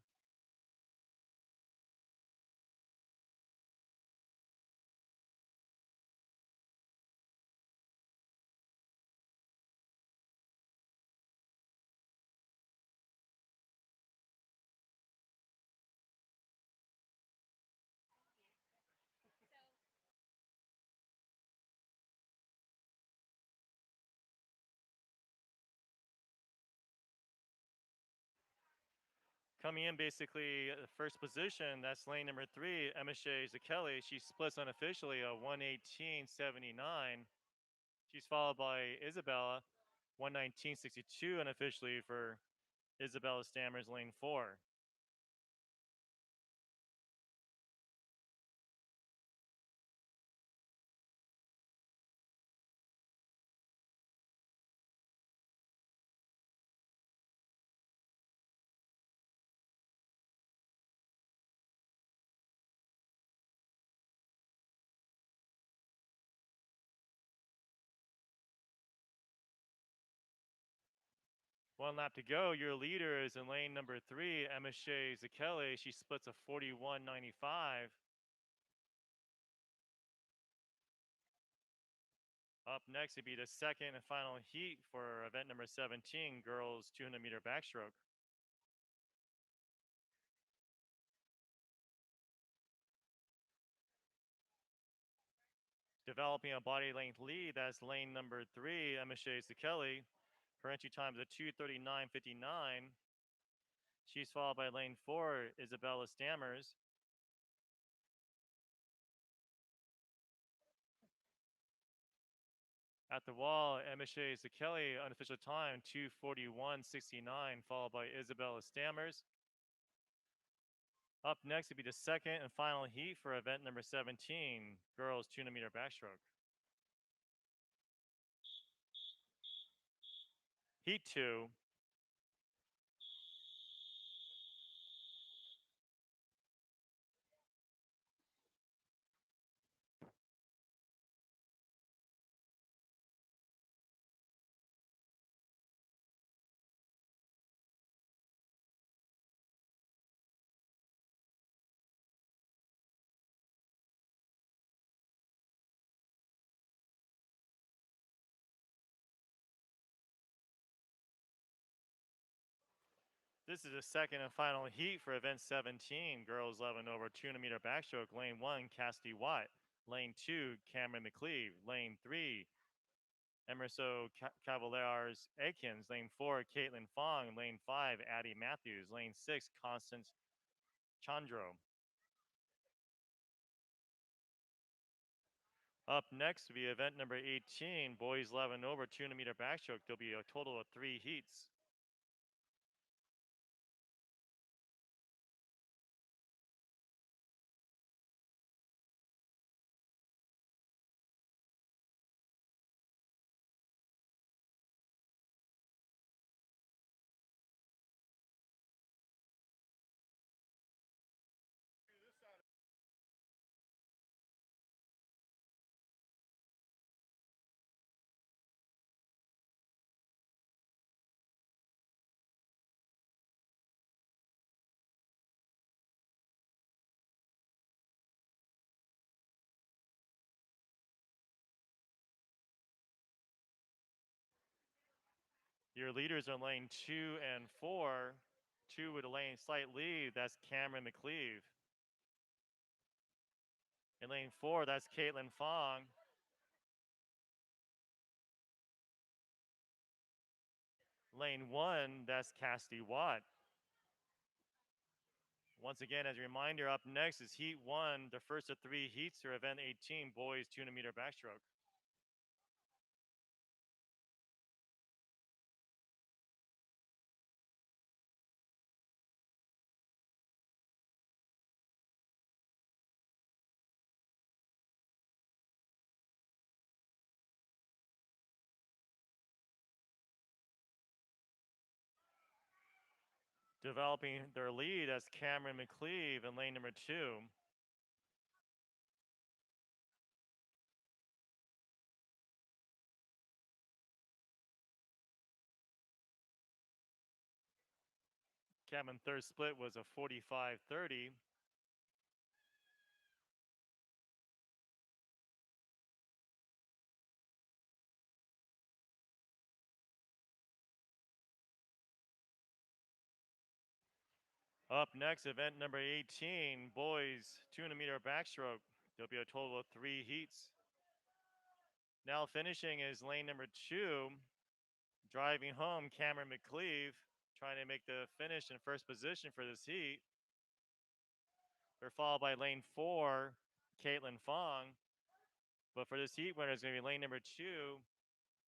Coming in basically first position, that's lane number 3, Emiche Zekeli. She splits unofficially a 1:18.79. She's followed by Isabella, 1:19.62 unofficially for Isabella Stammers, lane 4. One lap to go. Your leader is in lane number 3, Emiche Zekeli. She splits a 41.95. Up next would be the second and final heat for event number 17, girls 200-meter backstroke. Developing a body length lead, that's lane number 3, Emiche Zekeli. Her entry time is a 2:39.59. She's followed by lane 4, Isabella Stammers. At the wall, Emiche Zekeli, unofficial time 2:41.69, followed by Isabella Stammers. Up next would be the second and final heat for event number 17, girls 200-meter backstroke. Heat 2. This is the second and final heat for event 17, girls 11 over 200-meter backstroke. Lane 1, Cassidy Watt. Lane 2, Cameron McCleve. Lane 3, Emerso Cavallers Aikens. Lane 4, Caitlin Fong. Lane 5, Addie Matthews. Lane 6, Constance Chandro. Up next will be event number 18, boys 11 over 200-meter backstroke. There'll be a total of 3 heats. Your leaders are lane 2 and 4. 2 with a lane slight lead, that's Cameron McCleve. In lane 4, that's Caitlin Fong. Lane 1, that's Cassidy Watt. Once again, as a reminder, up next is Heat 1, the first of 3 heats for event 18, boys 200-meter backstroke. Developing their lead as Cameron McCleve in lane number 2. Cameron's third split was a 45-30. Up next, event number 18, boys 200-meter backstroke. There'll be a total of 3 heats. Now finishing is lane number 2. Driving home, Cameron McCleve, trying to make the finish in first position for this heat. They're followed by lane 4, Caitlin Fong. But for this heat winner, it's going to be lane number 2,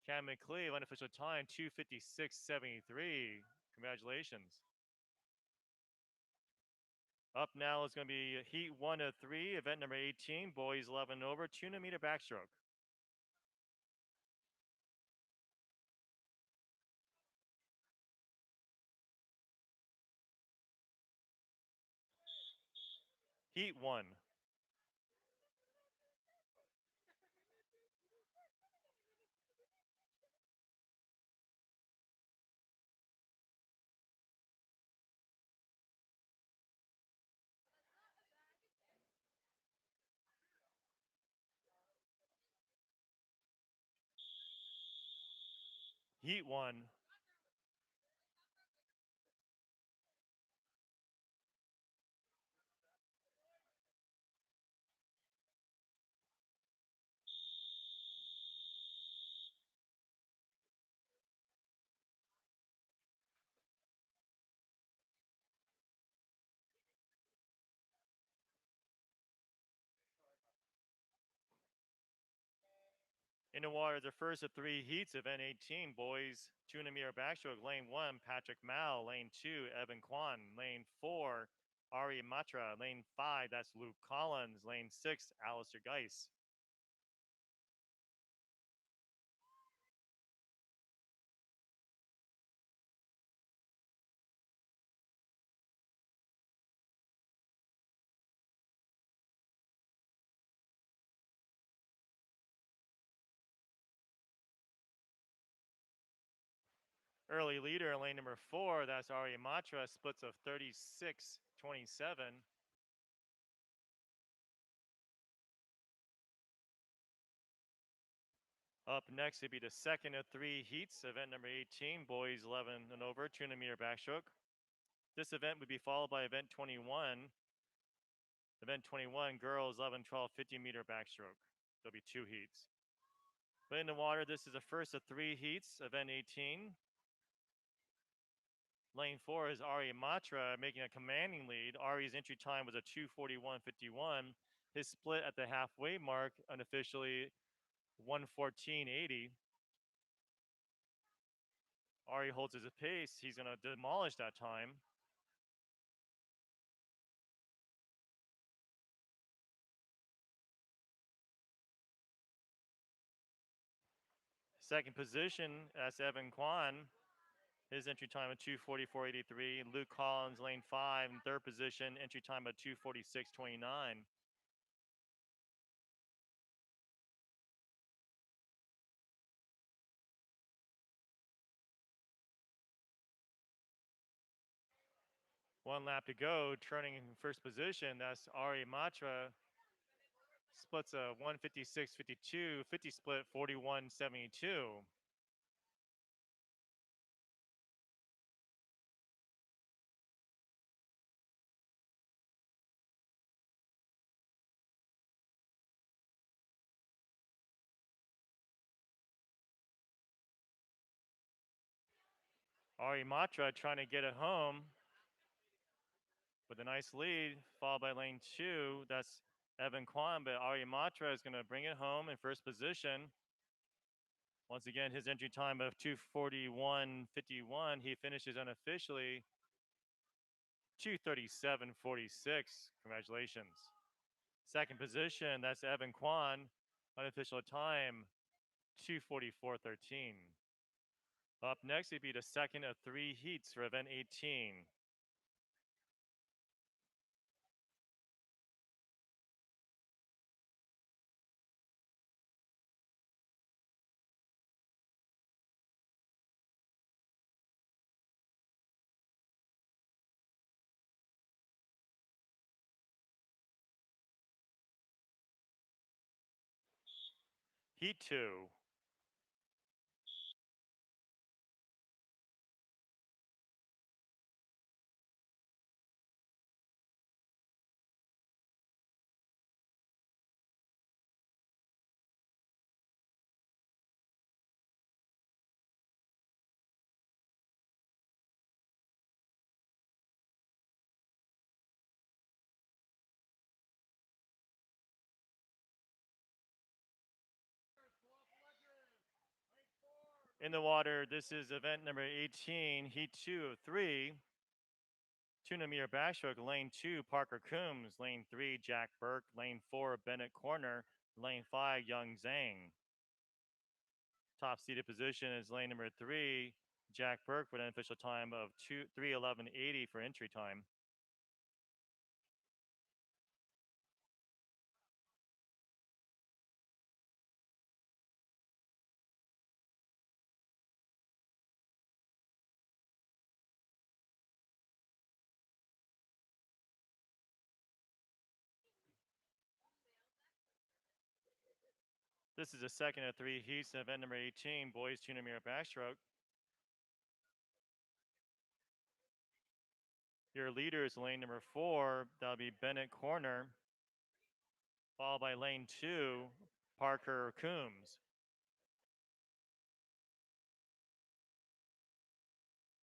Cam McCleve, unofficial time 2:56.73. Congratulations. Up now is going to be heat 1 of 3, event number 18, boys 11 over, 200-meter backstroke. Heat 1. Heat 1. In the water, the first of 3 heats, event 18, boys 200-meter backstroke. Lane 1, Patrick Mao. Lane 2, Evan Kwan. Lane 4, Ari Matra. Lane 5, that's Luke Collins. Lane 6, Alistair Geis. Early leader in lane number 4, that's Ari Matra, splits of 36-27. Up next, it'd be the second of 3 heats, event number 18, boys 11 and over, 200-meter backstroke. This event would be followed by event 21. Event 21, girls 11, 12, 50-meter backstroke. There'll be 2 heats. But in the water, this is the first of 3 heats, event 18. Lane 4 is Ari Matra making a commanding lead. Ari's entry time was a 2:41.51. His split at the halfway mark, unofficially 114.80. Ari holds his pace. He's going to demolish that time. Second position, that's Evan Kwan. His entry time of 2:44.83. Luke Collins, lane 5, in third position, entry time of 2:46.29. One lap to go, turning in first position. That's Ari Matra. Splits a 156.52, 50 split 41.72. Ari Matra trying to get it home with a nice lead, followed by lane 2. That's Evan Kwan, but Ari Matra is going to bring it home in first position. Once again, his entry time of 2:41.51. He finishes unofficially 2:37.46. Congratulations. Second position, that's Evan Kwan. Unofficial time 2:44.13. Up next, it'd be the second of 3 heats for event 18. Heat 2. In the water, this is event number 18, heat 2 of 3. 200-meter backstroke, lane 2, Parker Coombs. Lane 3, Jack Burke. Lane 4, Bennett Corner. Lane 5, Young Zhang. Top seated position is lane number 3, Jack Burke, with an official time of 3:11.80 for entry time. This is the second of 3 heats, event number 18, boys 200-meter backstroke. Your leader is lane number 4, that'll be Bennett Corner, followed by lane 2, Parker Coombs.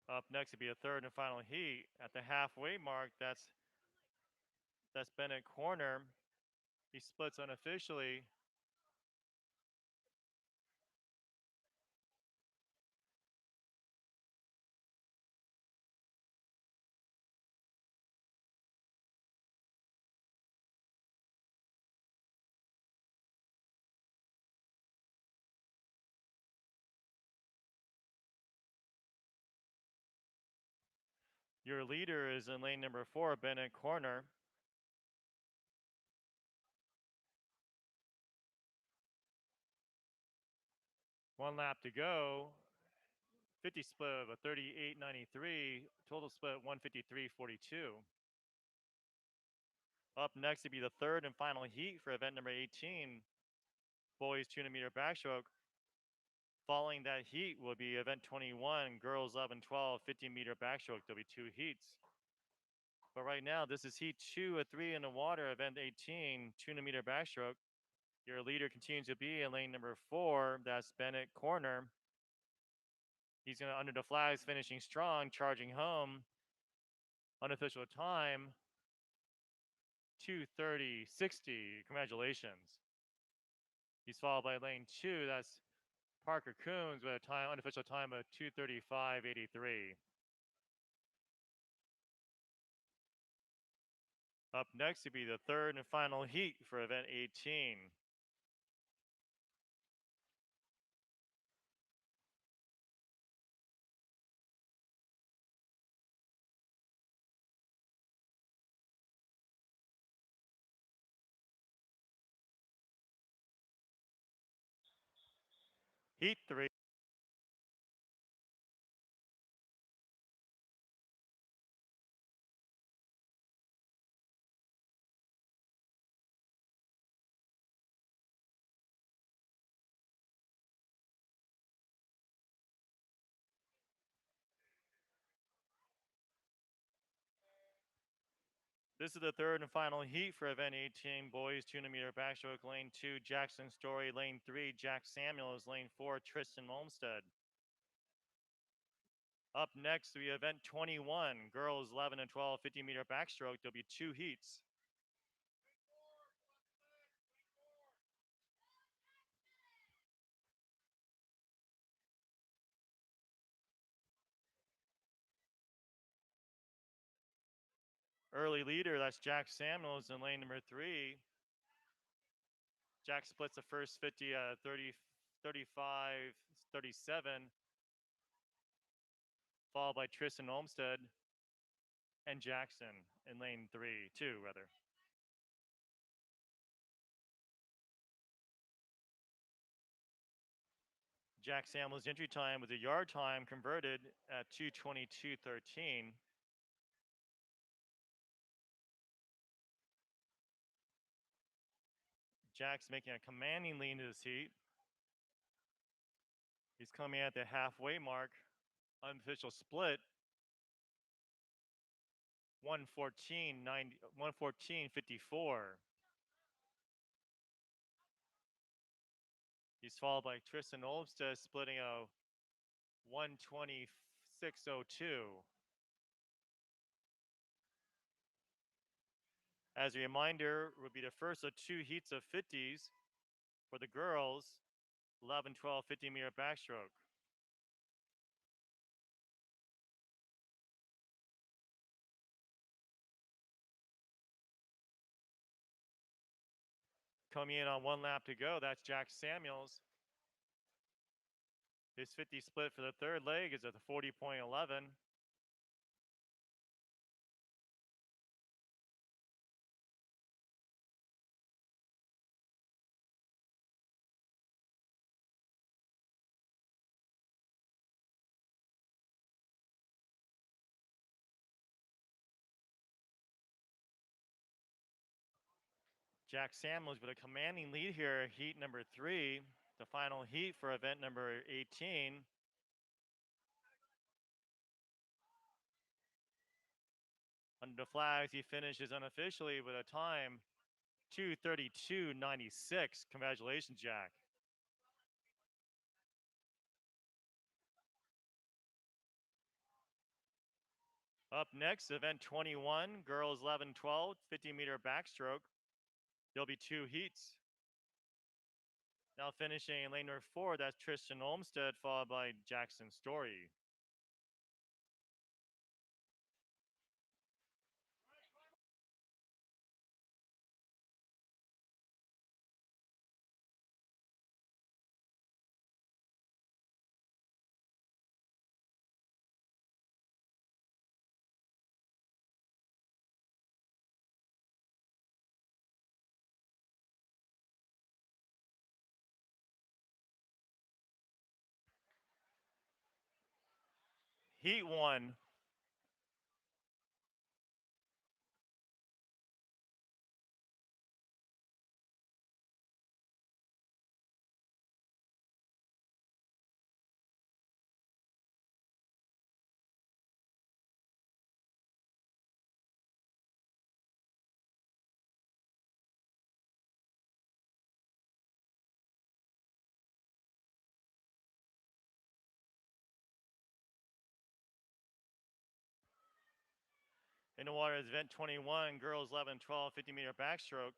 Up next will be a third and final heat. At the halfway mark, that's Bennett Corner. He splits unofficially. Your leader is in lane number 4, Bennett Corner. One lap to go. 50 split of a 38.93. Total split 153.42. Up next to be the third and final heat for event number 18, boys 200-meter backstroke. Following that heat will be event 21, girls 11, 12, 50-meter backstroke. There'll be 2 heats. But right now, this is heat 2 of 3 in the water, event 18, 200-meter backstroke. Your leader continues to be in lane number 4. That's Bennett Corner. He's going to, under the flags, finishing strong, charging home. Unofficial time 2:30:60. Congratulations. He's followed by lane 2. That's Parker Coons with a unofficial time of 2:35:83. Up next would be the third and final heat for event 18. Heat 3. This is the third and final heat for event 18. Boys 200-meter backstroke. Lane 2, Jackson Story. Lane 3, Jack Samuels. Lane 4, Tristan Olmsted. Up next, we event 21, girls 11 and 12, 50-meter backstroke. There'll be 2 heats. Early leader, that's Jack Samuels in lane number 3. Jack splits the first 50, 30, 35, 37, followed by Tristan Olmsted and Jackson in lane 2, rather. Jack Samuels' entry time was a yard time converted at 2:22:13. Jack's making a commanding lead into this heat. He's coming at the halfway mark. Unofficial split 1:14:54. He's followed by Tristan Olmsted splitting a 1:26:02. As a reminder, would be the first of 2 heats of 50s for the girls, 11, 12, 50-meter backstroke. Coming in on 1 lap to go, that's Jack Samuels. His 50 split for the third leg is at the 40.11. Jack Samuels with a commanding lead here, heat number 3, the final heat for event number 18. Under the flags, he finishes unofficially with a time 2:32:96. Congratulations, Jack. Up next, event 21, girls 11, 12, 50-meter backstroke. There'll be 2 heats. Now finishing in lane number 4, that's Tristan Olmsted, followed by Jackson Story. Heat 1. In the water is event 21, girls 11, 12, 50-meter backstroke.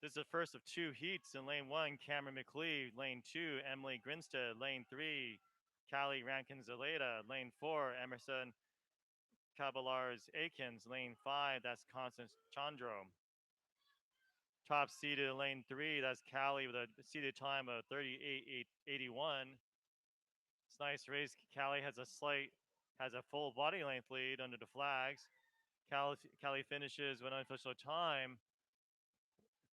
This is the first of two heats. In lane 1, Cameron McLeod. Lane 2, Emily Grinstead. Lane 3, Callie Rankin-Zeleda. Lane 4, Emerson Caballars Akins. Lane 5, that's Constance Chandro. Top seeded in lane 3, that's Callie with a seeded time of 38.81. It's a nice race. Callie has a full body length lead under the flags. Callie finishes with unofficial time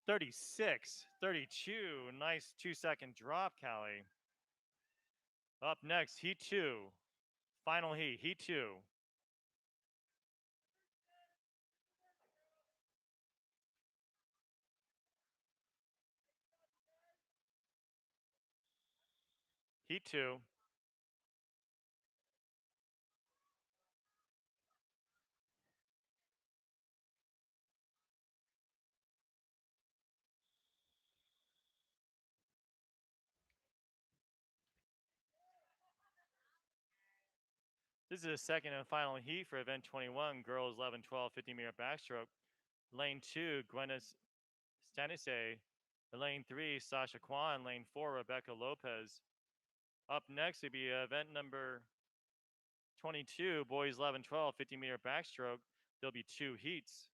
36-32. Nice 2-second drop, Callie. Up next, heat 2. Final heat, heat 2. Heat 2. This is the second and final heat for event 21, girls 11, 12, 50-meter backstroke. Lane 2, Gwyneth Stanise. Lane 3, Sasha Kwan. Lane 4, Rebecca Lopez. Up next would be event number 22, boys 11, 12, 50-meter backstroke. There'll be two heats.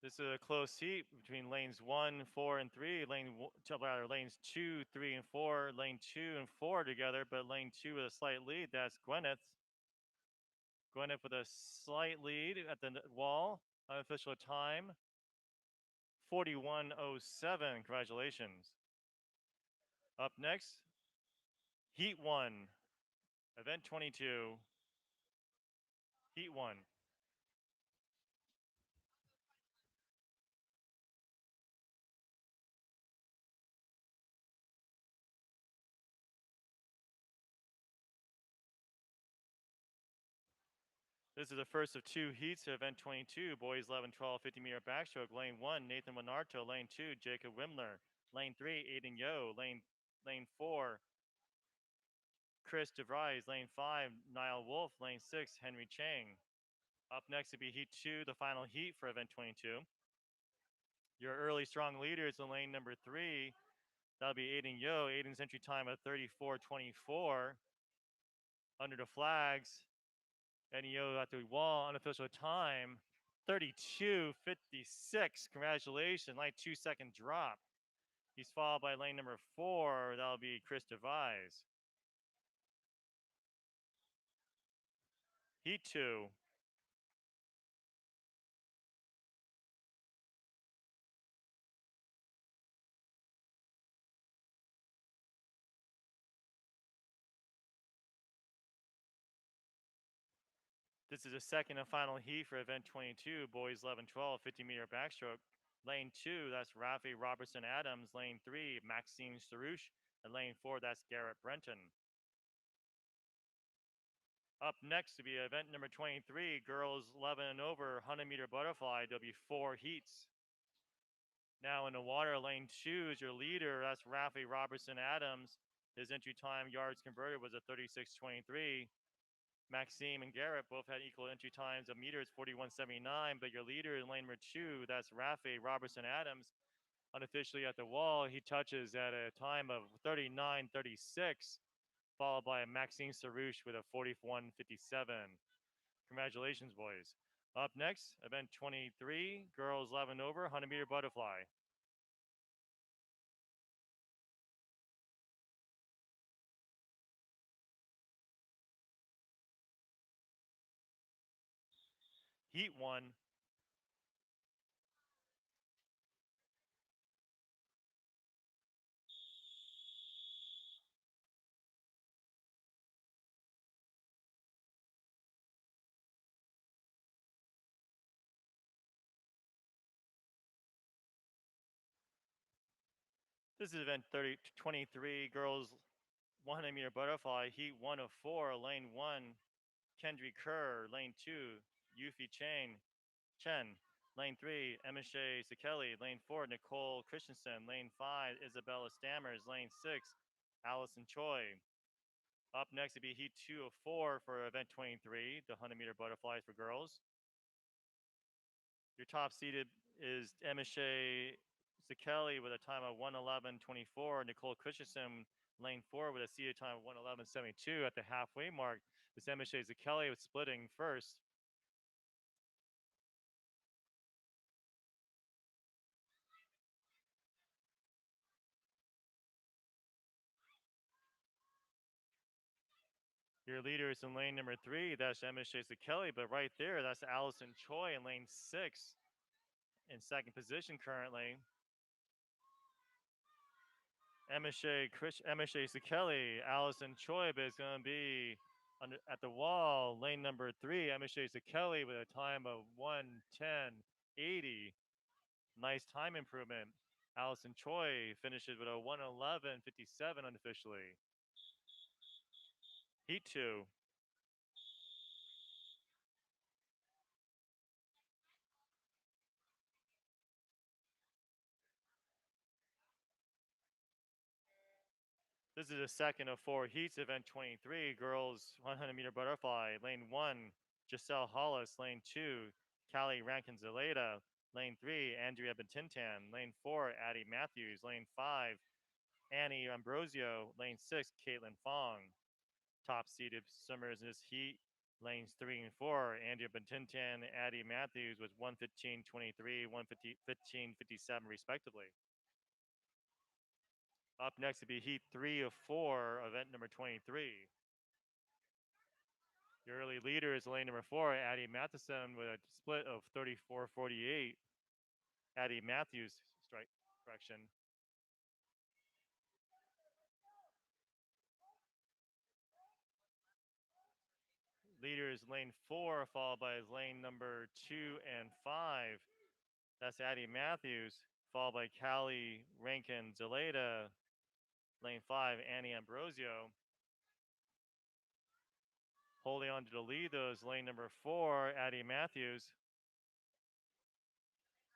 This is a close heat between lanes 1, 4, and 3. Lanes 2, 3, and 4. Lane 2 and 4 together, but lane 2 with a slight lead. That's Gwyneth. Gwyneth with a slight lead at the wall. Unofficial time 41:07. Congratulations. Up next, Heat 1, Event 22, Heat 1. This is the first of two heats of event 22, boys 11, 12, 50-meter backstroke. Lane 1, Nathan Winarto. Lane 2, Jacob Wimler. Lane 3, Aiden Yo. Lane 4, Chris DeVries. Lane 5, Niall Wolf. Lane 6, Henry Chang. Up next will be Heat 2, the final heat for event 22. Your early strong leaders in lane number 3, that'll be Aiden Yo. Aiden's entry time of 34:24. Under the flags, Aiden Yo at the wall, unofficial time 32:56. Congratulations, like 2-second drop. He's followed by lane number 4, that'll be Chris DeVise. Heat 2. This is the second and final heat for event 22, boys 11, 12, 50-meter backstroke. Lane 2, that's Rafi Robertson Adams. Lane 3, Maxime Sarouche. And lane 4, that's Garrett Brenton. Up next to be event number 23, girls 11 and over, 100-meter butterfly. There'll be 4 heats. Now in the water, lane 2 is your leader. That's Rafi Robertson Adams. His entry time yards converted was a 36:23. Maxime and Garrett both had equal entry times of meters, 41:79. But your leader in lane number 2, that's Rafi Robertson Adams, unofficially at the wall. He touches at a time of 39:36, followed by Maxime Sarouche with a 41:57. Congratulations, boys. Up next, event 23, girls 11 over, 100-meter butterfly. Heat 1. This is event 23, girls 100-meter butterfly, heat 1 of 4, lane 1, Kendry Kerr, lane 2, Yufi Chen, lane 3, Emishe Sekeli, lane 4, Nicole Christensen, lane 5, Isabella Stammers, lane 6, Allison Choi. Up next would be heat 2 of 4 for event 23, the 100-meter butterflies for girls. Your top seeded is Emishe Zekeli with a time of 1:11.24. Nicole Christensen, lane 4, with a seeded time of 1:11.72 at the halfway mark. This Emishe Zekeli was splitting first. Your leader is in lane number 3. That's Emishe Zekeli, but right there, that's Allison Choi in lane 6 in second position currently. Emishe Zekeli, Allison Choi is going to be at the wall, lane number 3. Emishe Zekeli with a time of 1:10.80. Nice time improvement. Allison Choi finishes with a 1:11.57 unofficially. Heat 2. This is the second of 4 heats, event 23, girls 100-meter butterfly. Lane 1, Giselle Hollis. Lane 2, Callie Rankin-Zeleda. Lane 3, Andrea Bentintan. Lane 4, Addie Matthews. Lane 5, Annie Ambrosio. Lane 6, Caitlin Fong. Top seeded swimmers in this heat. Lanes 3 and 4, Andrea Bentintan, Addie Matthews with 1:15.23, 1:15.57 respectively. Up next would be heat 3 of 4, event number 23. Your early leader is lane number 4, Addie Matheson, with a split of 34.48. Addie Matthews, strike correction. Leader is lane 4, followed by his lane number 2 and 5. That's Addie Matthews, followed by Callie Rankin Zeleda. Lane 5, Annie Ambrosio. Holding on to the lead, though, is lane number 4, Addie Matthews.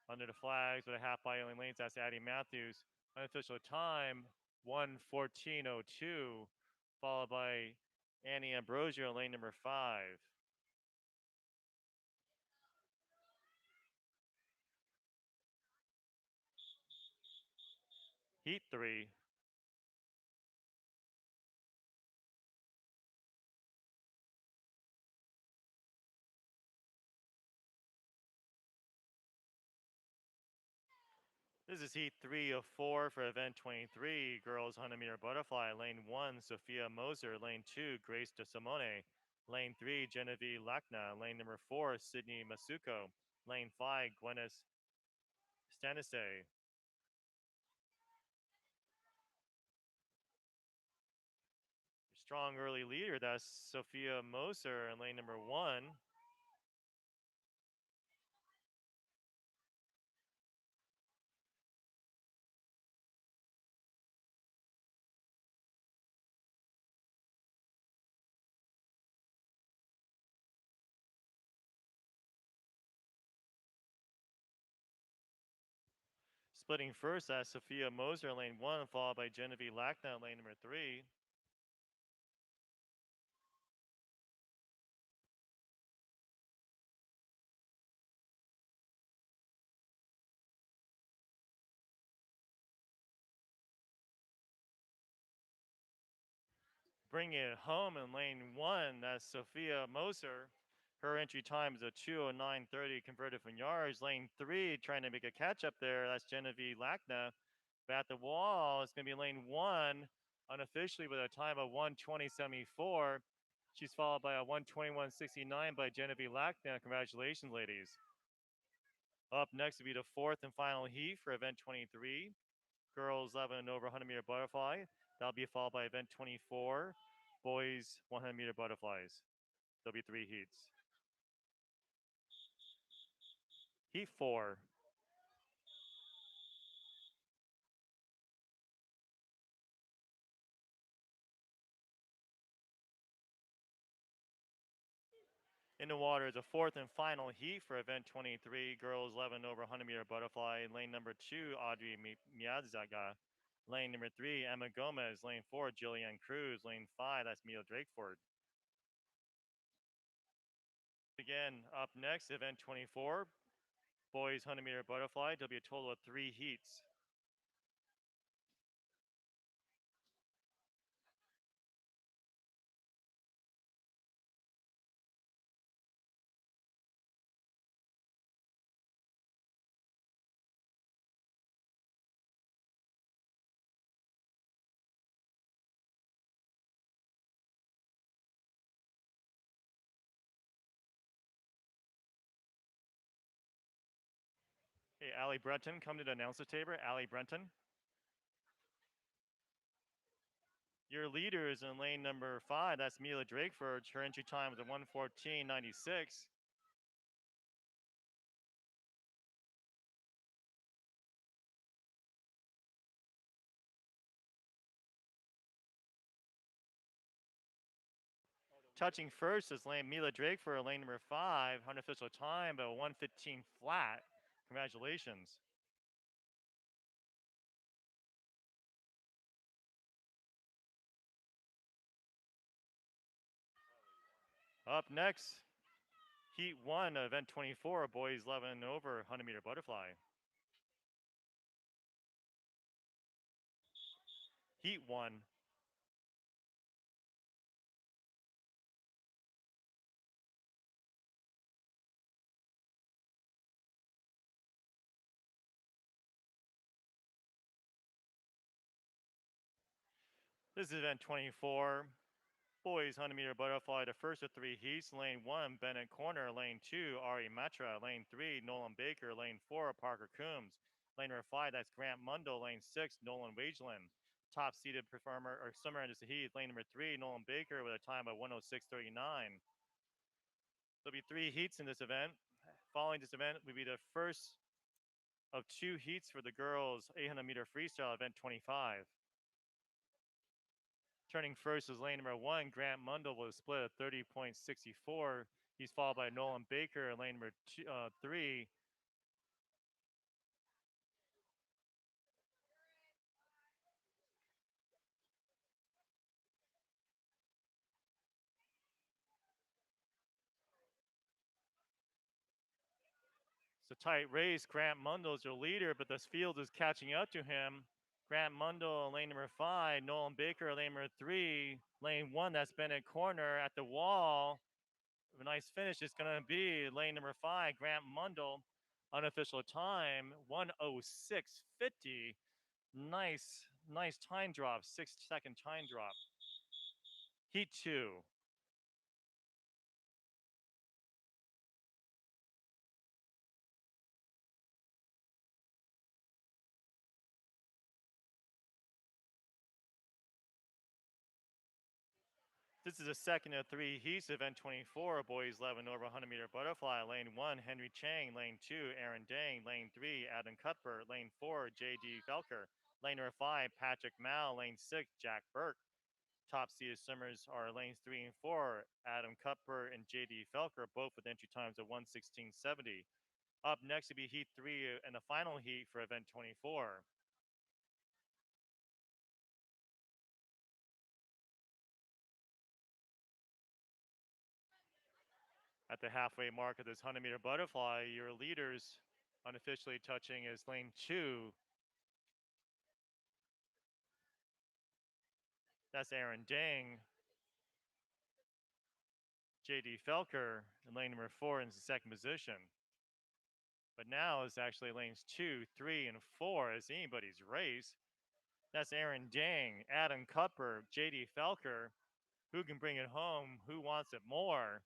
Under the flags with a half by only lanes, that's Addie Matthews. Unofficial time, 1:14.02, followed by Annie Ambrosio, lane number 5. Heat 3. This is heat 3 of 4 for event 23, girls 100-meter butterfly. Lane 1, Sophia Moser. Lane 2, Grace De Simone. Lane 3, Genevieve Lachna. Lane number 4, Sydney Masuko. Lane 5, Gwennis Stanise. Strong early leader, that's Sophia Moser in lane number 1. Splitting first, that's Sophia Moser in lane 1, followed by Genevieve Lachna in lane number 3. Bringing it home in lane 1, that's Sophia Moser. Her entry time is a 2:09.30 converted from yards. Lane 3, trying to make a catch up there, that's Genevieve Lachna. But at the wall, it's going to be lane 1, unofficially with a time of 1:20.74. She's followed by a 1:21.69 by Genevieve Lachna. Congratulations, ladies. Up next will be the fourth and final heat for event 23, girls 11 and over 100-meter butterfly. That'll be followed by event 24, boys 100-meter butterflies. There'll be 3 heats. Heat 4. In the water is a fourth and final heat for event 23, girls 11 over 100-meter butterfly. Lane number 2, Audrey Miyazaga. Lane number 3, Emma Gomez. Lane 4, Jillian Cruz. Lane 5, that's Mia Drakeford. Again, up next, event 24, boys 100-meter butterfly. There'll be a total of 3 heats. Okay, Allie Brenton, come to the announcer table. Allie Brenton. Your leaders in lane number 5, that's Mila Drakeford. Her entry time was a 1:14.96. Touching first is lane Mila Drakeford, lane number 5, unofficial time, but 1:15 flat. Congratulations. Up next, Heat 1, event 24, boys 11 over 100-meter butterfly. Heat 1. This is event 24. Boys 100-meter butterfly, the first of 3 heats. Lane 1, Bennett Corner. Lane 2, Ari Matra. Lane 3, Nolan Baker. Lane 4, Parker Coombs. Lane number 5, that's Grant Mundell. Lane 6, Nolan Wageland. Top seeded performer or swimmer in this heat. Lane number 3, Nolan Baker with a time of 1:06.39. There'll be 3 heats in this event. Following this event will be the first of 2 heats for the girls 800-meter freestyle event 25. Turning first is lane number 1, Grant Mundell with a split of 30.64. He's followed by Nolan Baker in lane number 3. It's a tight race. Grant Mundell is your leader, but this field is catching up to him. Grant Mundell, lane number 5. Nolan Baker, lane number 3. Lane 1, that's Bennett Corner at the wall. A nice finish is going to be lane number 5, Grant Mundell. Unofficial time, 1:06.50. Nice time drop, 6-second time drop. Heat 2. This is the second of 3 heats, event 24, boys 11 over 100-meter butterfly. Lane 1, Henry Chang. Lane 2, Aaron Dang. Lane 3, Adam Cuthbert. Lane 4, J.D. Felker. Lane number 5, Patrick Mao. Lane 6, Jack Burke. Top seeded swimmers are lanes 3 and 4, Adam Cuthbert and J.D. Felker, both with entry times of 1:16.70. Up next will be Heat 3 and the final heat for event 24. At the halfway mark of this 100-meter butterfly, your leaders unofficially touching is lane 2. That's Aaron Dang. J.D. Felker in lane number 4 in the second position. But now it's actually lanes 2, 3, and 4 as anybody's race. That's Aaron Dang, Adam Cuthbert, J.D. Felker. Who can bring it home? Who wants it more?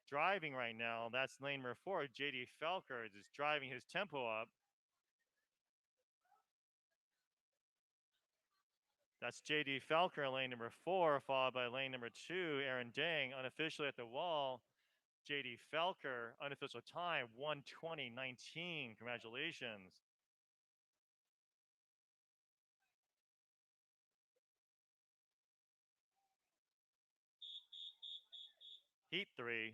Driving right now, that's lane number 4. J.D. Felker is driving his tempo up. That's J.D. Felker, lane number 4, followed by lane number 2, Aaron Dang, unofficially at the wall. J.D. Felker, unofficial time, 1:20.19. Congratulations. Heat 3.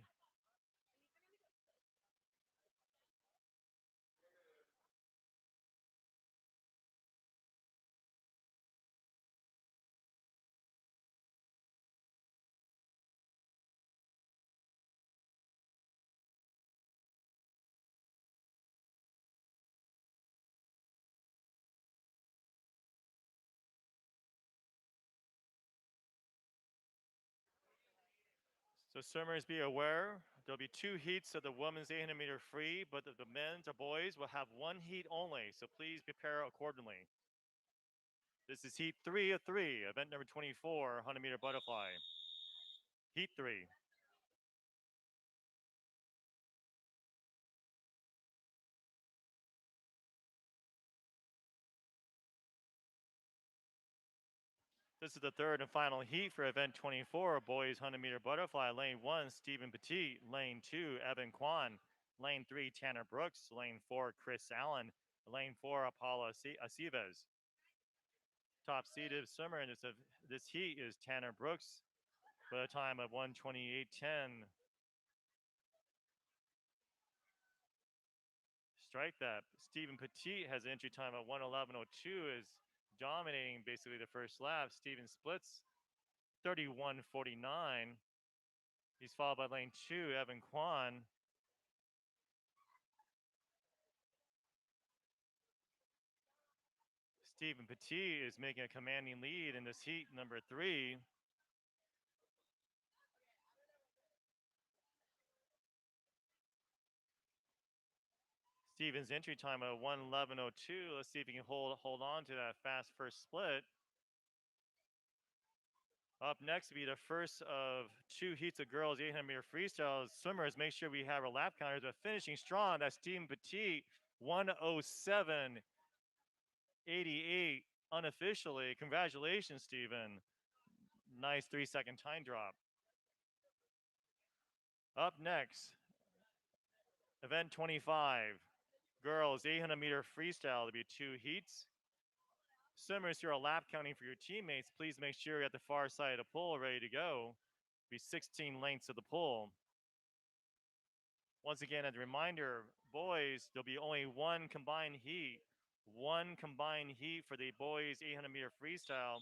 swimmers, be aware, there'll be 2 heats of the women's 800-meter free, but the men's or boys will have 1 heat only, so please prepare accordingly. This is heat 3 of 3, event number 24, 100-meter butterfly. Heat 3. This is the third and final heat for event 24, boys 100-meter butterfly. Lane 1, Stephen Petit. Lane 2, Evan Kwan. Lane 3, Tanner Brooks. Lane 4, Chris Allen. Lane 4, Apollo Aceves. Top seeded swimmer in this heat is Tanner Brooks with a time of 1:28.10. Strike that. Stephen Petit has an entry time of 1:11.02, is dominating basically the first lap. Stephen splits 31.49. He's followed by lane 2, Evan Kwan. Stephen Petit is making a commanding lead in this heat number 3. Stephen's entry time of 1:11.02. Let's see if he can hold on to that fast first split. Up next will be the first of 2 heats of girls 800-meter freestyle. Swimmers, make sure we have our lap counters, but finishing strong. That's Stephen Petit, 1:07.88 unofficially. Congratulations, Stephen. Nice 3-second time drop. Up next, event 25, girls 800-meter freestyle. There'll be 2 heats. Swimmers who are lap counting for your teammates, please make sure you're at the far side of the pool ready to go. Be 16 lengths of the pool. Once again, as a reminder, boys, there'll be only 1 combined heat. 1 combined heat for the boys 800-meter freestyle.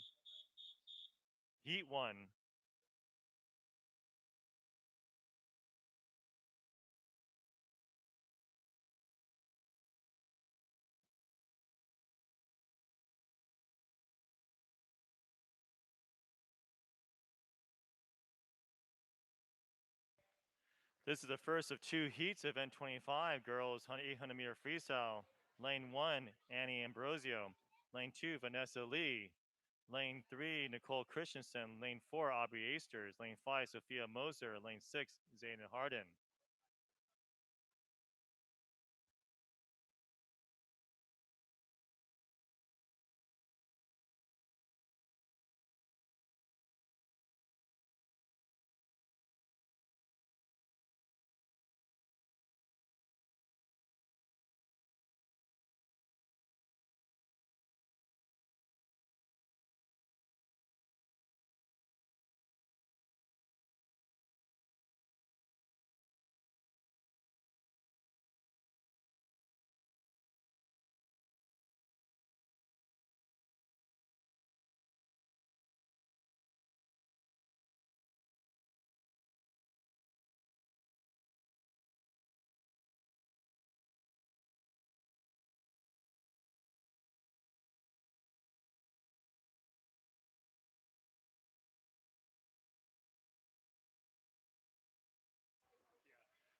Heat 1. This is the first of 2 heats, event 25, girls 800-meter freestyle. Lane 1, Annie Ambrosio. Lane 2, Vanessa Lee. Lane 3, Nicole Christensen. Lane 4, Aubrey Asters. Lane 5, Sophia Moser. Lane 6, Zayna Harden.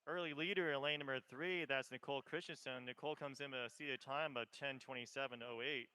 Early leader in lane number 3, that's Nicole Christensen. Nicole comes in with a seated time of 10:27.08.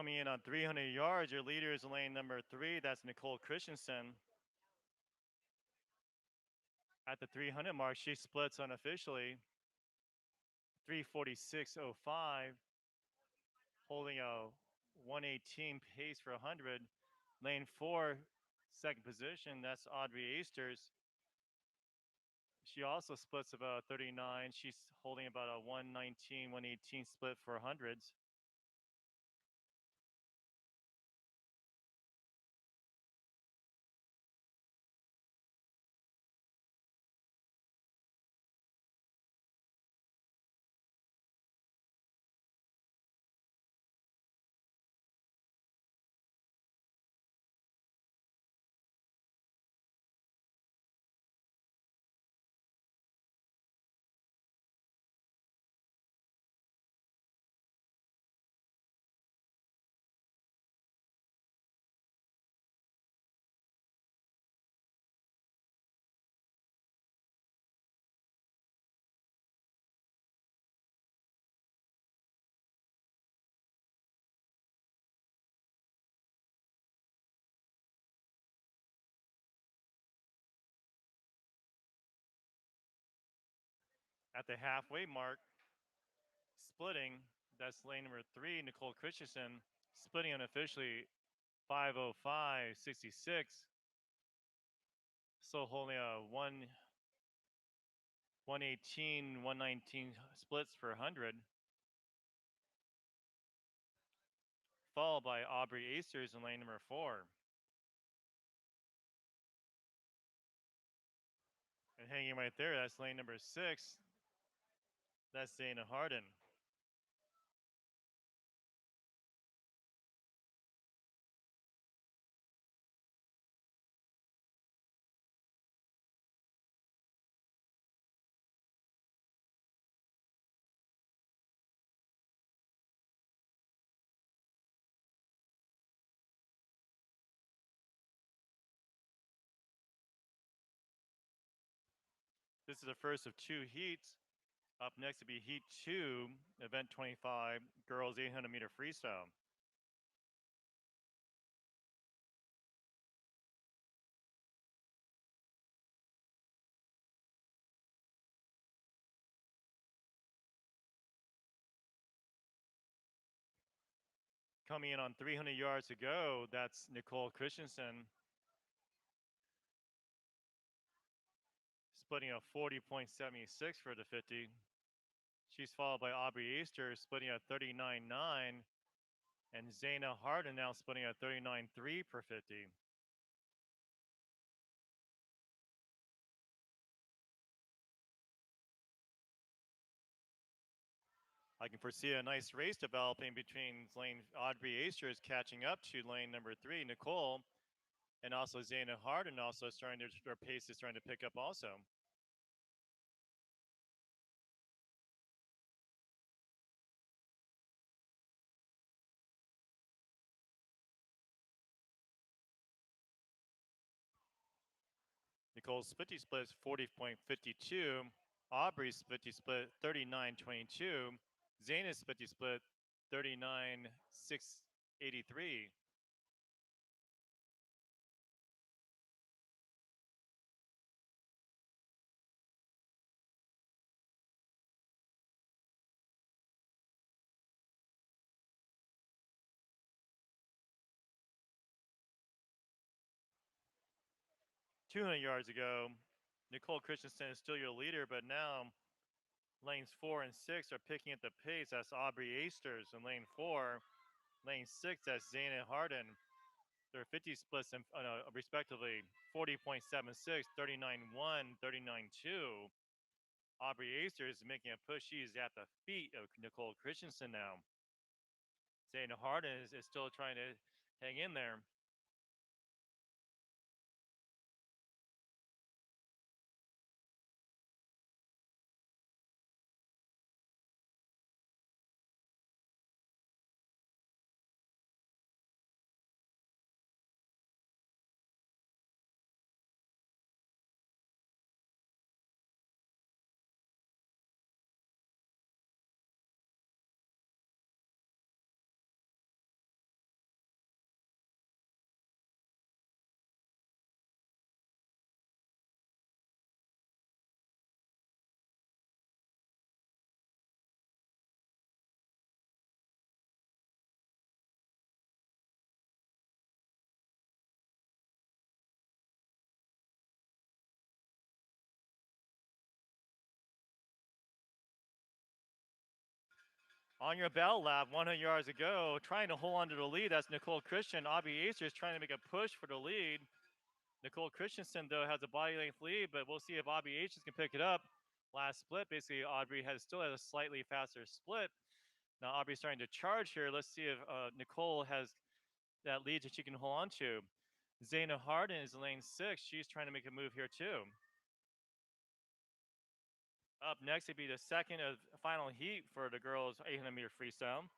Coming in on 300 yards, your leader is lane number 3. That's Nicole Christensen. At the 300 mark, she splits unofficially. 3:46.05, holding a 118 pace for 100. Lane 4, second position, that's Audrey Easters. She also splits about 39. She's holding about a 119, 118 split for hundreds. At the halfway mark, splitting, that's lane number 3, Nicole Christensen, splitting unofficially 5:05.66. So holding a 118, 119 splits per 100. Followed by Aubrey Easters in lane number 4. And hanging right there, that's lane number 6. That's Dana Harden. This is the first of 2 heats. Up next to be Heat 2, Event 25, Girls 800 meter Freestyle. Coming in on 300 yards to go, that's Nicole Christensen. Splitting a 40.76 for the 50. She's followed by Aubrey Easter, splitting a 39.9. And Zaina Harden now splitting a 39.3 per 50. I can foresee a nice race developing between lane Audrey Easter is catching up to lane number 3, Nicole, and also Zaina Harden also starting to, their pace is starting to pick up also. Nicole's 50 split is 40.52. Aubrey's 50 split 39.22. Zaina's 50 split 39.683. .200 yards ago, Nicole Christensen is still your leader, but now lanes 4 and 6 are picking at the pace. That's Aubrey Easters in lane 4. Lane 6, that's Zaina Harden. Their 50 splits, respectively, 40.76, 39.1, 39.2. Aubrey Easters is making a push. She's at the feet of Nicole Christensen now. Zaina Harden is still trying to hang in there. On your battle lap, 100 yards ago, trying to hold on to the lead. That's Nicole Christian. Aubrey Acer is trying to make a push for the lead. Nicole Christensen, though, has a body length lead, but we'll see if Aubrey Acer can pick it up. Last split, basically, Aubrey still has a slightly faster split. Now Aubrey's starting to charge here. Let's see if Nicole has that lead that she can hold on to. Zaina Harden is lane 6. She's trying to make a move here too. Up next, it'd be the second of final heat for the girls 800 meter freestyle.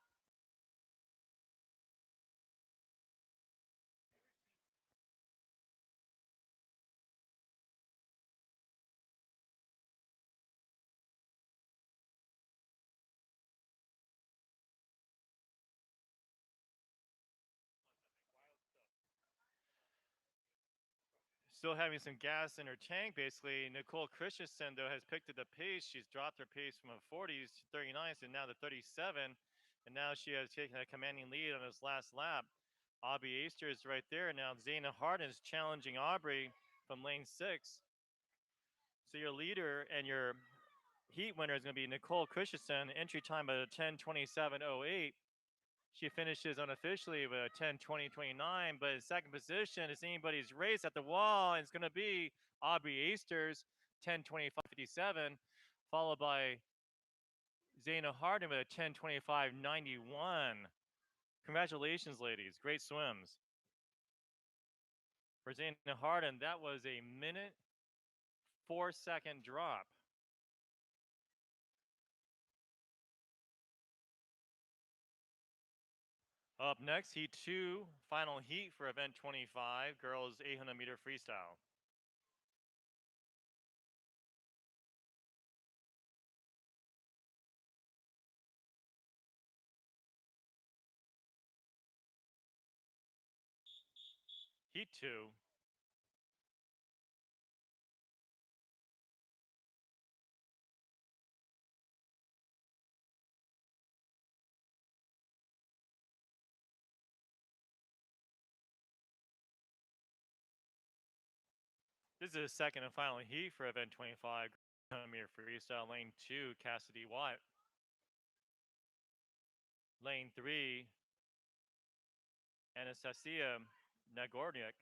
Still having some gas in her tank, basically. Nicole Christensen, though, has picked up the pace. She's dropped her pace from the 40s to 39s and now to 37. And now she has taken a commanding lead on this last lap. Aubrey Aster is right there. Now Zaina Harden is challenging Aubrey from lane 6. So your leader and your heat winner is going to be Nicole Christensen. Entry time at a 10:27:08. She finishes unofficially with a 10:20:29, but in second position, it's anybody's race at the wall, and it's going to be Aubrey Aster's 10:25:57, followed by Zaina Harden with a 10:25:91. Congratulations, ladies. Great swims. For Zaina Harden, that was a minute, 4-second drop. Up next, Heat 2, final heat for event 25, girls 800 meter freestyle. Heat 2. This is the second and final heat for event 25, 800 meter freestyle. Lane 2, Cassidy Watt. Lane 3, Anastasia Nagorniak.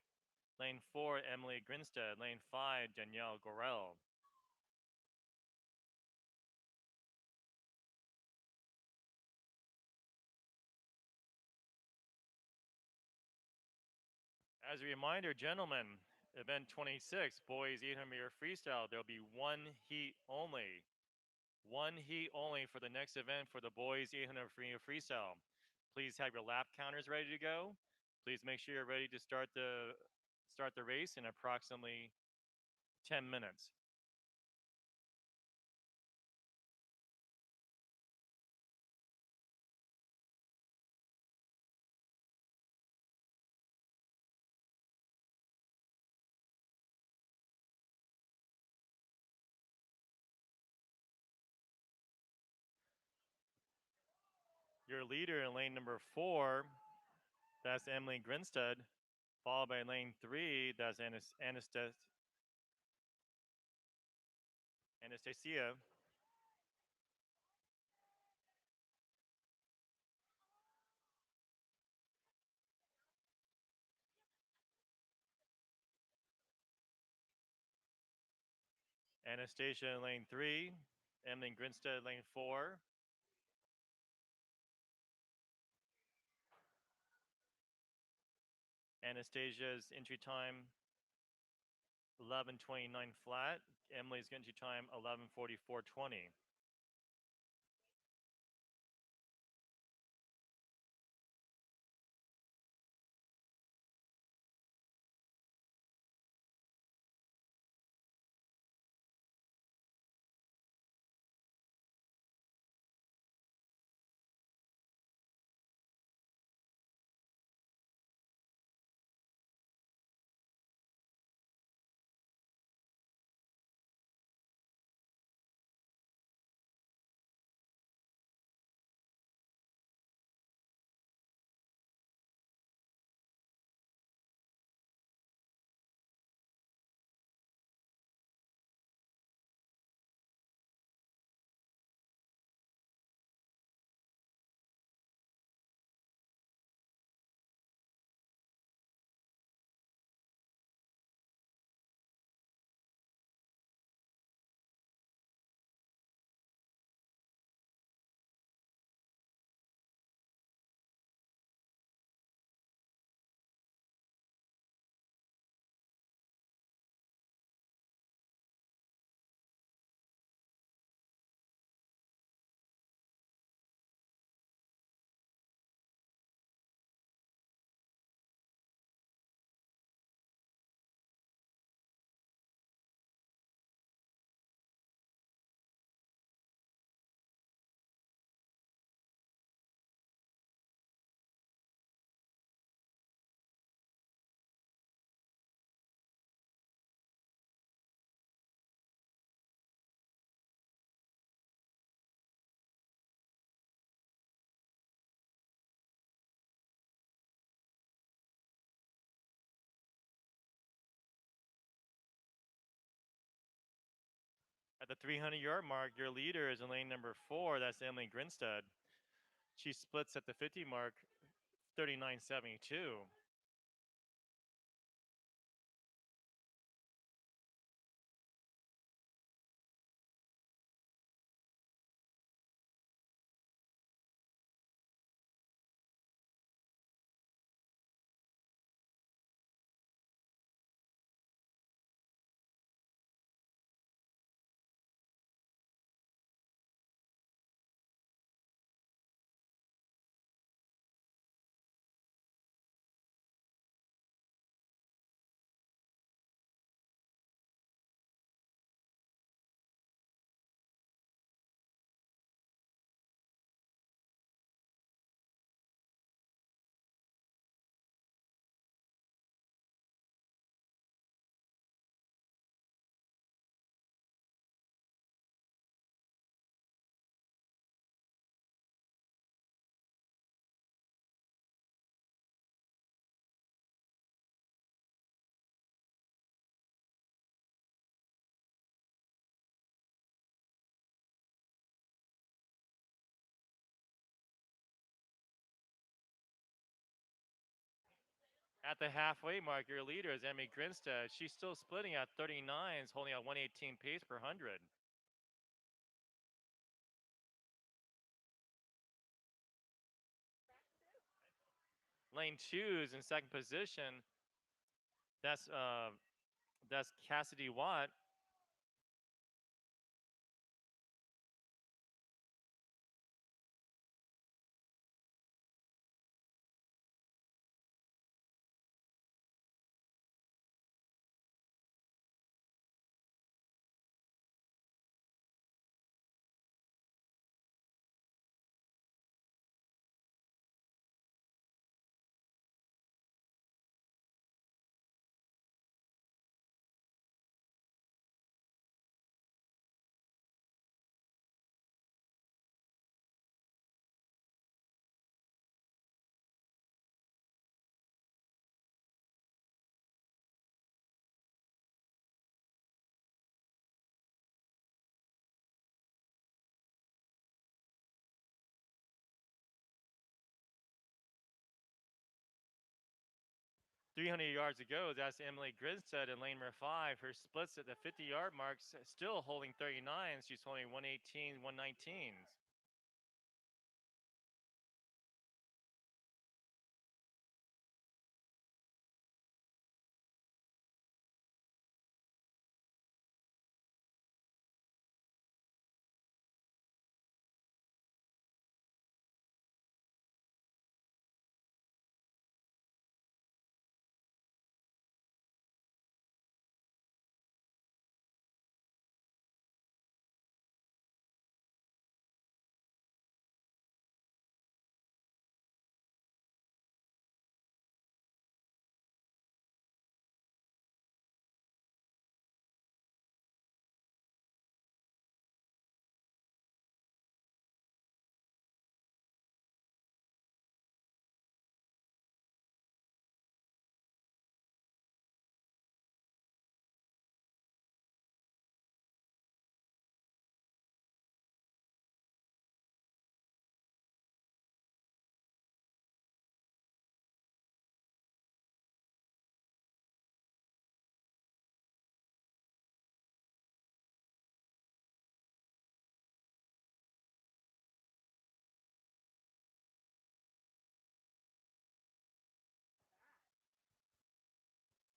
Lane 4, Emily Grinstead. Lane 5, Danielle Gorel. As a reminder, gentlemen, event 26, boys 800 meter freestyle, there'll be one heat only. One heat only for the next event for the boys 800 meter freestyle. Please have your lap counters ready to go. Please make sure you're ready to start the race in approximately 10 minutes. Your leader in lane number 4, that's Emily Grinstead, followed by lane 3, that's Anastasia. Anastasia in lane 3, Emily Grinstead lane 4. Anastasia's entry time 11:29 flat. Emily's entry time 11:44:20. the 300-yard mark, your leader is in lane number 4. That's Emily Grinstead. She splits at the 50 mark, 39.72. At the halfway mark, your leader is Emily Grinstead. She's still splitting at 39s, holding a 118 pace per 100. Lane 2 is in second position. That's Cassidy Watt. .300 yards to go. That's Emily Grinstead in lane number 5. Her splits at the 50-yard mark, still holding 39s. She's holding 118, 119s.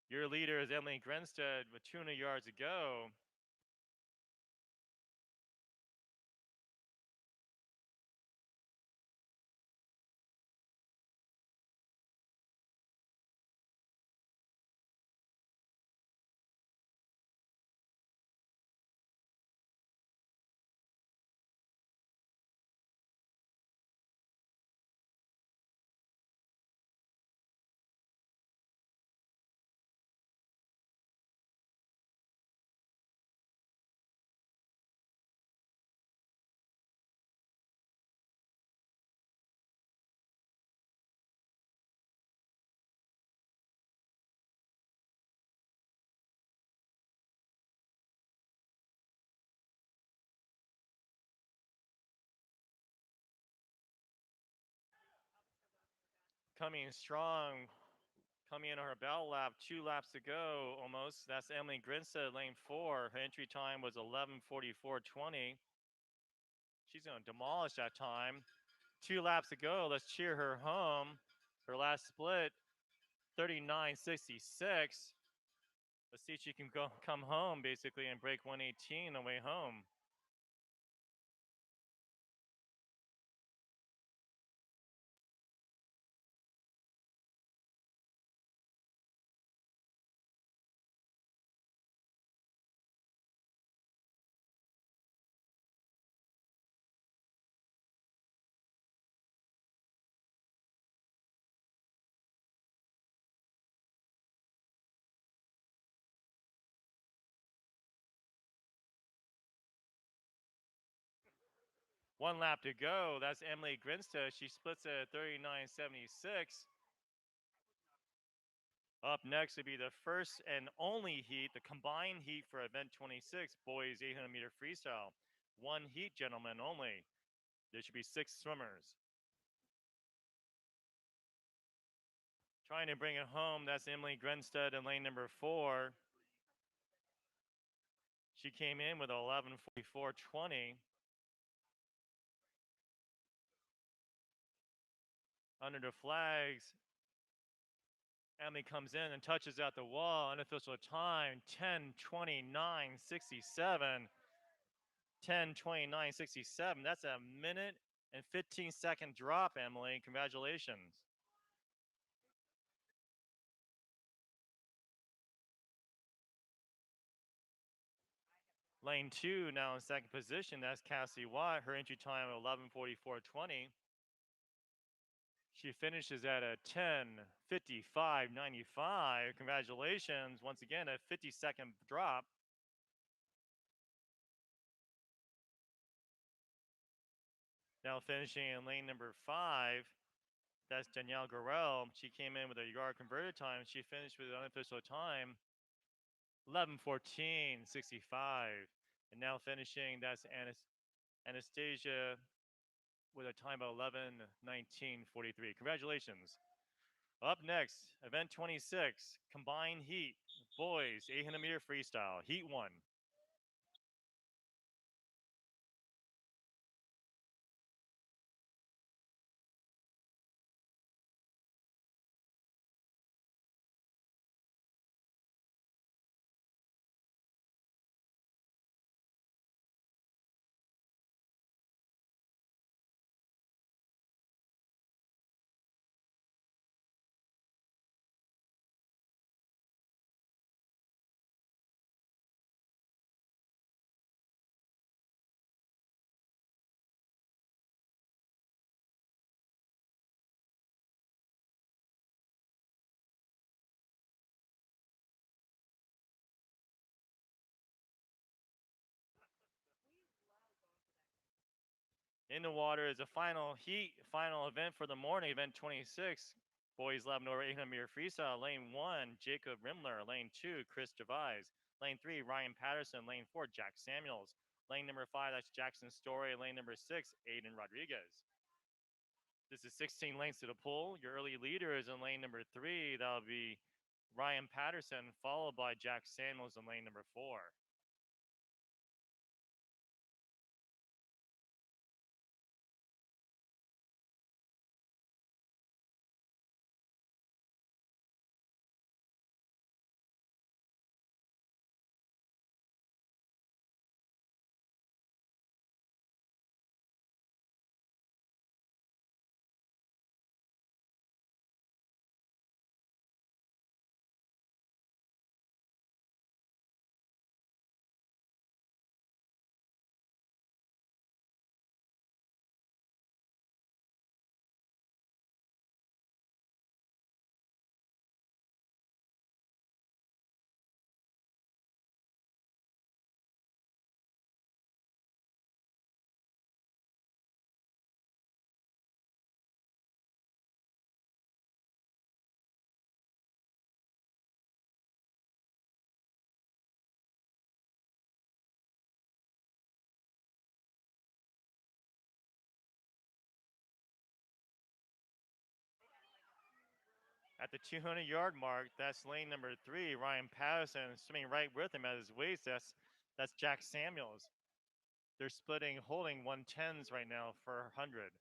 Your leader is Emily Grinstead with 200 yards to go. coming strong, coming in her battle lap, 2 laps to go almost. That's Emily Grinstead, lane 4. Her entry time was 11:44:20. She's going to demolish that time. 2 laps to go. Let's cheer her home. Her last split, 39:66. Let's see if she can come home basically and break 118 on the way home. One lap to go. That's Emily Grinstead. She splits at 39:76. Up next would be the first and only heat, the combined heat for event 26, boys 800-meter freestyle. One heat, gentlemen, only. There should be 6 swimmers. Trying to bring it home, that's Emily Grinstead in lane number 4. She came in with 11:44:20. Under the flags, Emily comes in and touches at the wall. Unofficial time, 10:29:67. 10:29:67. That's a minute and 15-second drop, Emily. Congratulations. Lane 2 now in second position. That's Cassie Watt. Her entry time of 11:44:20. She finishes at a 10:55:95. Congratulations. Once again, a 50-second drop. Now finishing in lane number 5. That's Danielle Gorel. She came in with a yard converted time. She finished with an unofficial time, 11:14:65. And now finishing, that's Anastasia with a time of 11:19:43. Congratulations. Up next, event 26, combined heat, boys 800-meter freestyle, heat 1. In the water is a final heat, final event for the morning, event 26. Boys 11 over 800-meter freestyle. Lane 1, Jacob Rimler. Lane 2, Chris Gervais. Lane 3, Ryan Patterson. Lane 4, Jack Samuels. Lane number 5, that's Jackson Story. Lane number 6, Aiden Rodriguez. This is 16 lengths to the pool. Your early leader is in lane number 3. That'll be Ryan Patterson, followed by Jack Samuels in lane number 4. At the 200-yard mark, that's lane number 3, Ryan Patterson, swimming right with him at his waist. That's Jack Samuels. They're splitting, holding 110s right now for 100.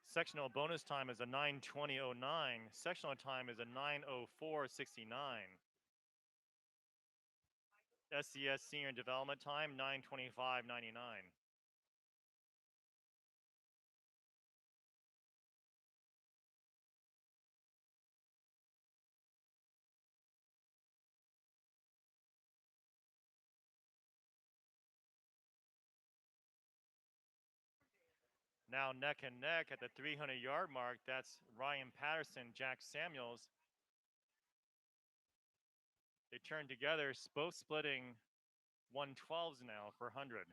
Sectional bonus time is a 9:20:09. Sectional time is a 9:04:69. SCS senior development time 9:25:99. Now neck and neck at the 300-yard mark. That's Ryan Patterson, Jack Samuels. They turn together, both splitting 112s now for 100.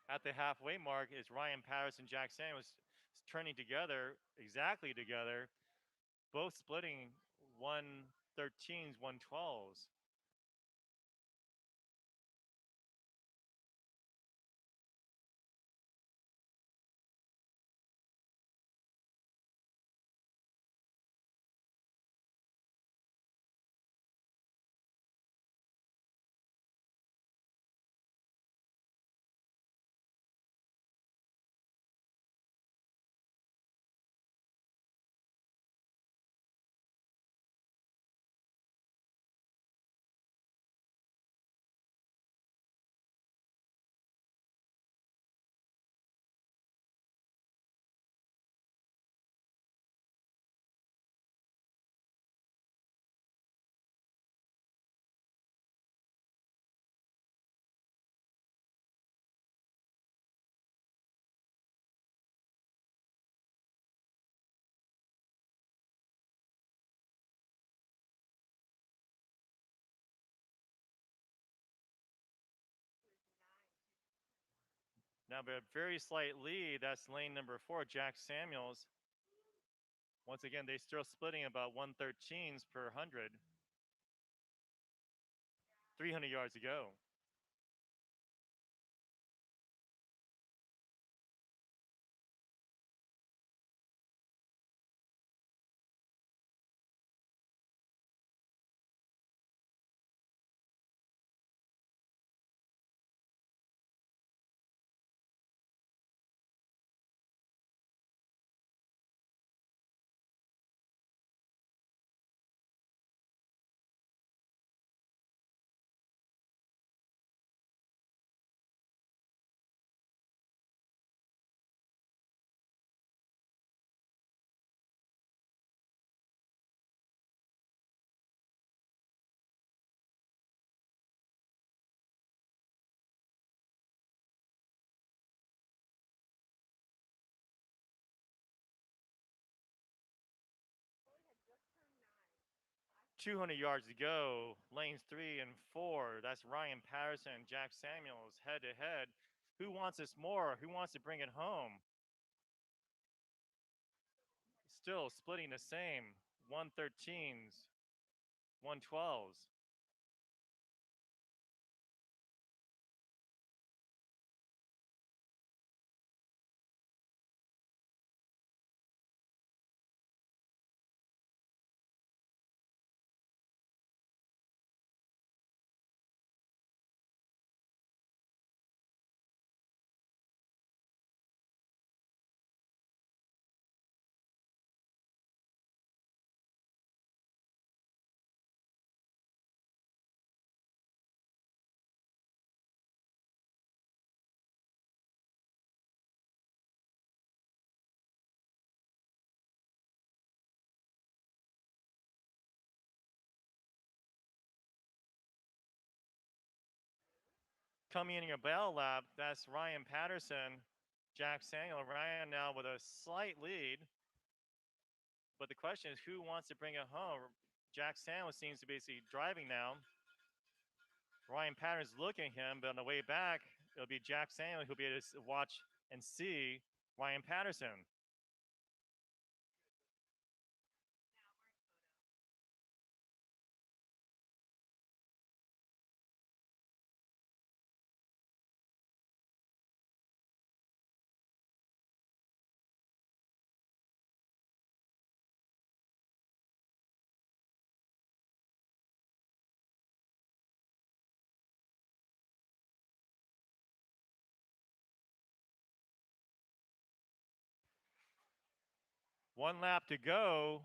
At the halfway mark is Ryan Patterson, Jack Samuels turning together, exactly together, both splitting 113s, 112s. Now, but a very slight lead. That's lane number 4, Jack Samuels. Once again, they're still splitting about 113s per 100. 300 yards to go. .200 yards to go. Lanes 3 and 4. That's Ryan Patterson and Jack Samuels head to head. Who wants this more? Who wants to bring it home? still splitting the same. 113s, 112s. Coming in your battle lap, that's Ryan Patterson, Jack Samuel. Ryan now with a slight lead. But the question is, who wants to bring it home? Jack Samuel seems to be basically driving now. Ryan Patterson's looking at him, but on the way back, it'll be Jack Samuel who'll be able to watch and see Ryan Patterson. One lap to go.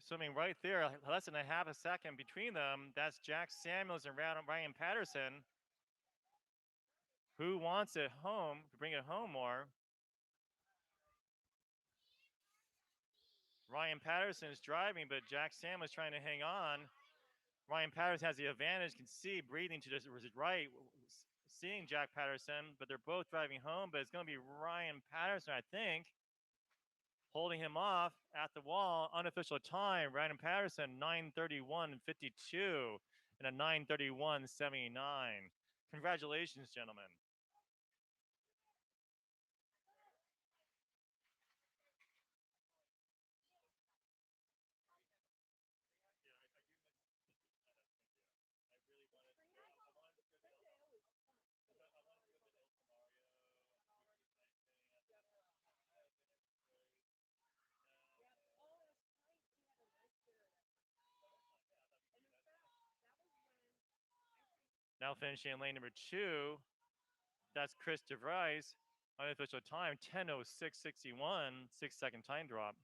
Swimming right there, less than a half a second between them. That's Jack Samuels and Ryan Patterson. Who wants it home to bring it home more? Ryan Patterson is driving, but Jack Samuels trying to hang on. Ryan Patterson has the advantage, can see breathing to his right, seeing Jack Patterson, but they're both driving home. But it's going to be Ryan Patterson, I think, holding him off at the wall. Unofficial time, Ryan Patterson, 9:31:52 and a 9:31:79. Congratulations, gentlemen. Now finishing in lane number 2, that's Chris DeVries. Unofficial time, 10:06:61, 6-second time drop.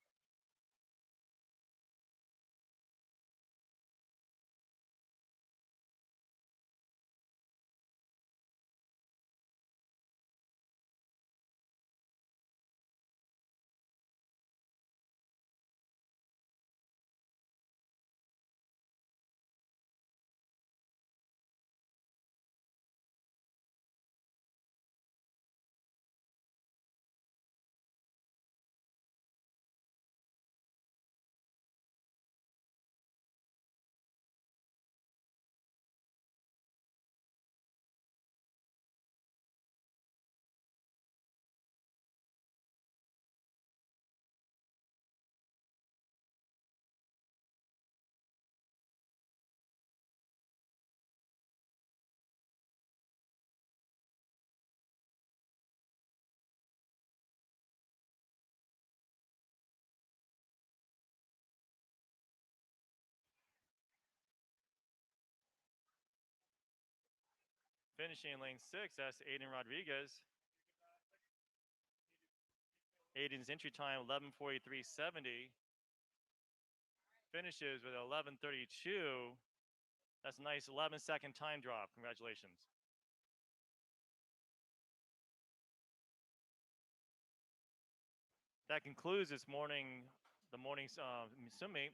Finishing in lane 6, that's Aiden Rodriguez. Aiden's entry time, 11:43:70. Finishes with 11:32. That's a nice 11-second time drop. Congratulations. That concludes this morning, the morning's swim meet.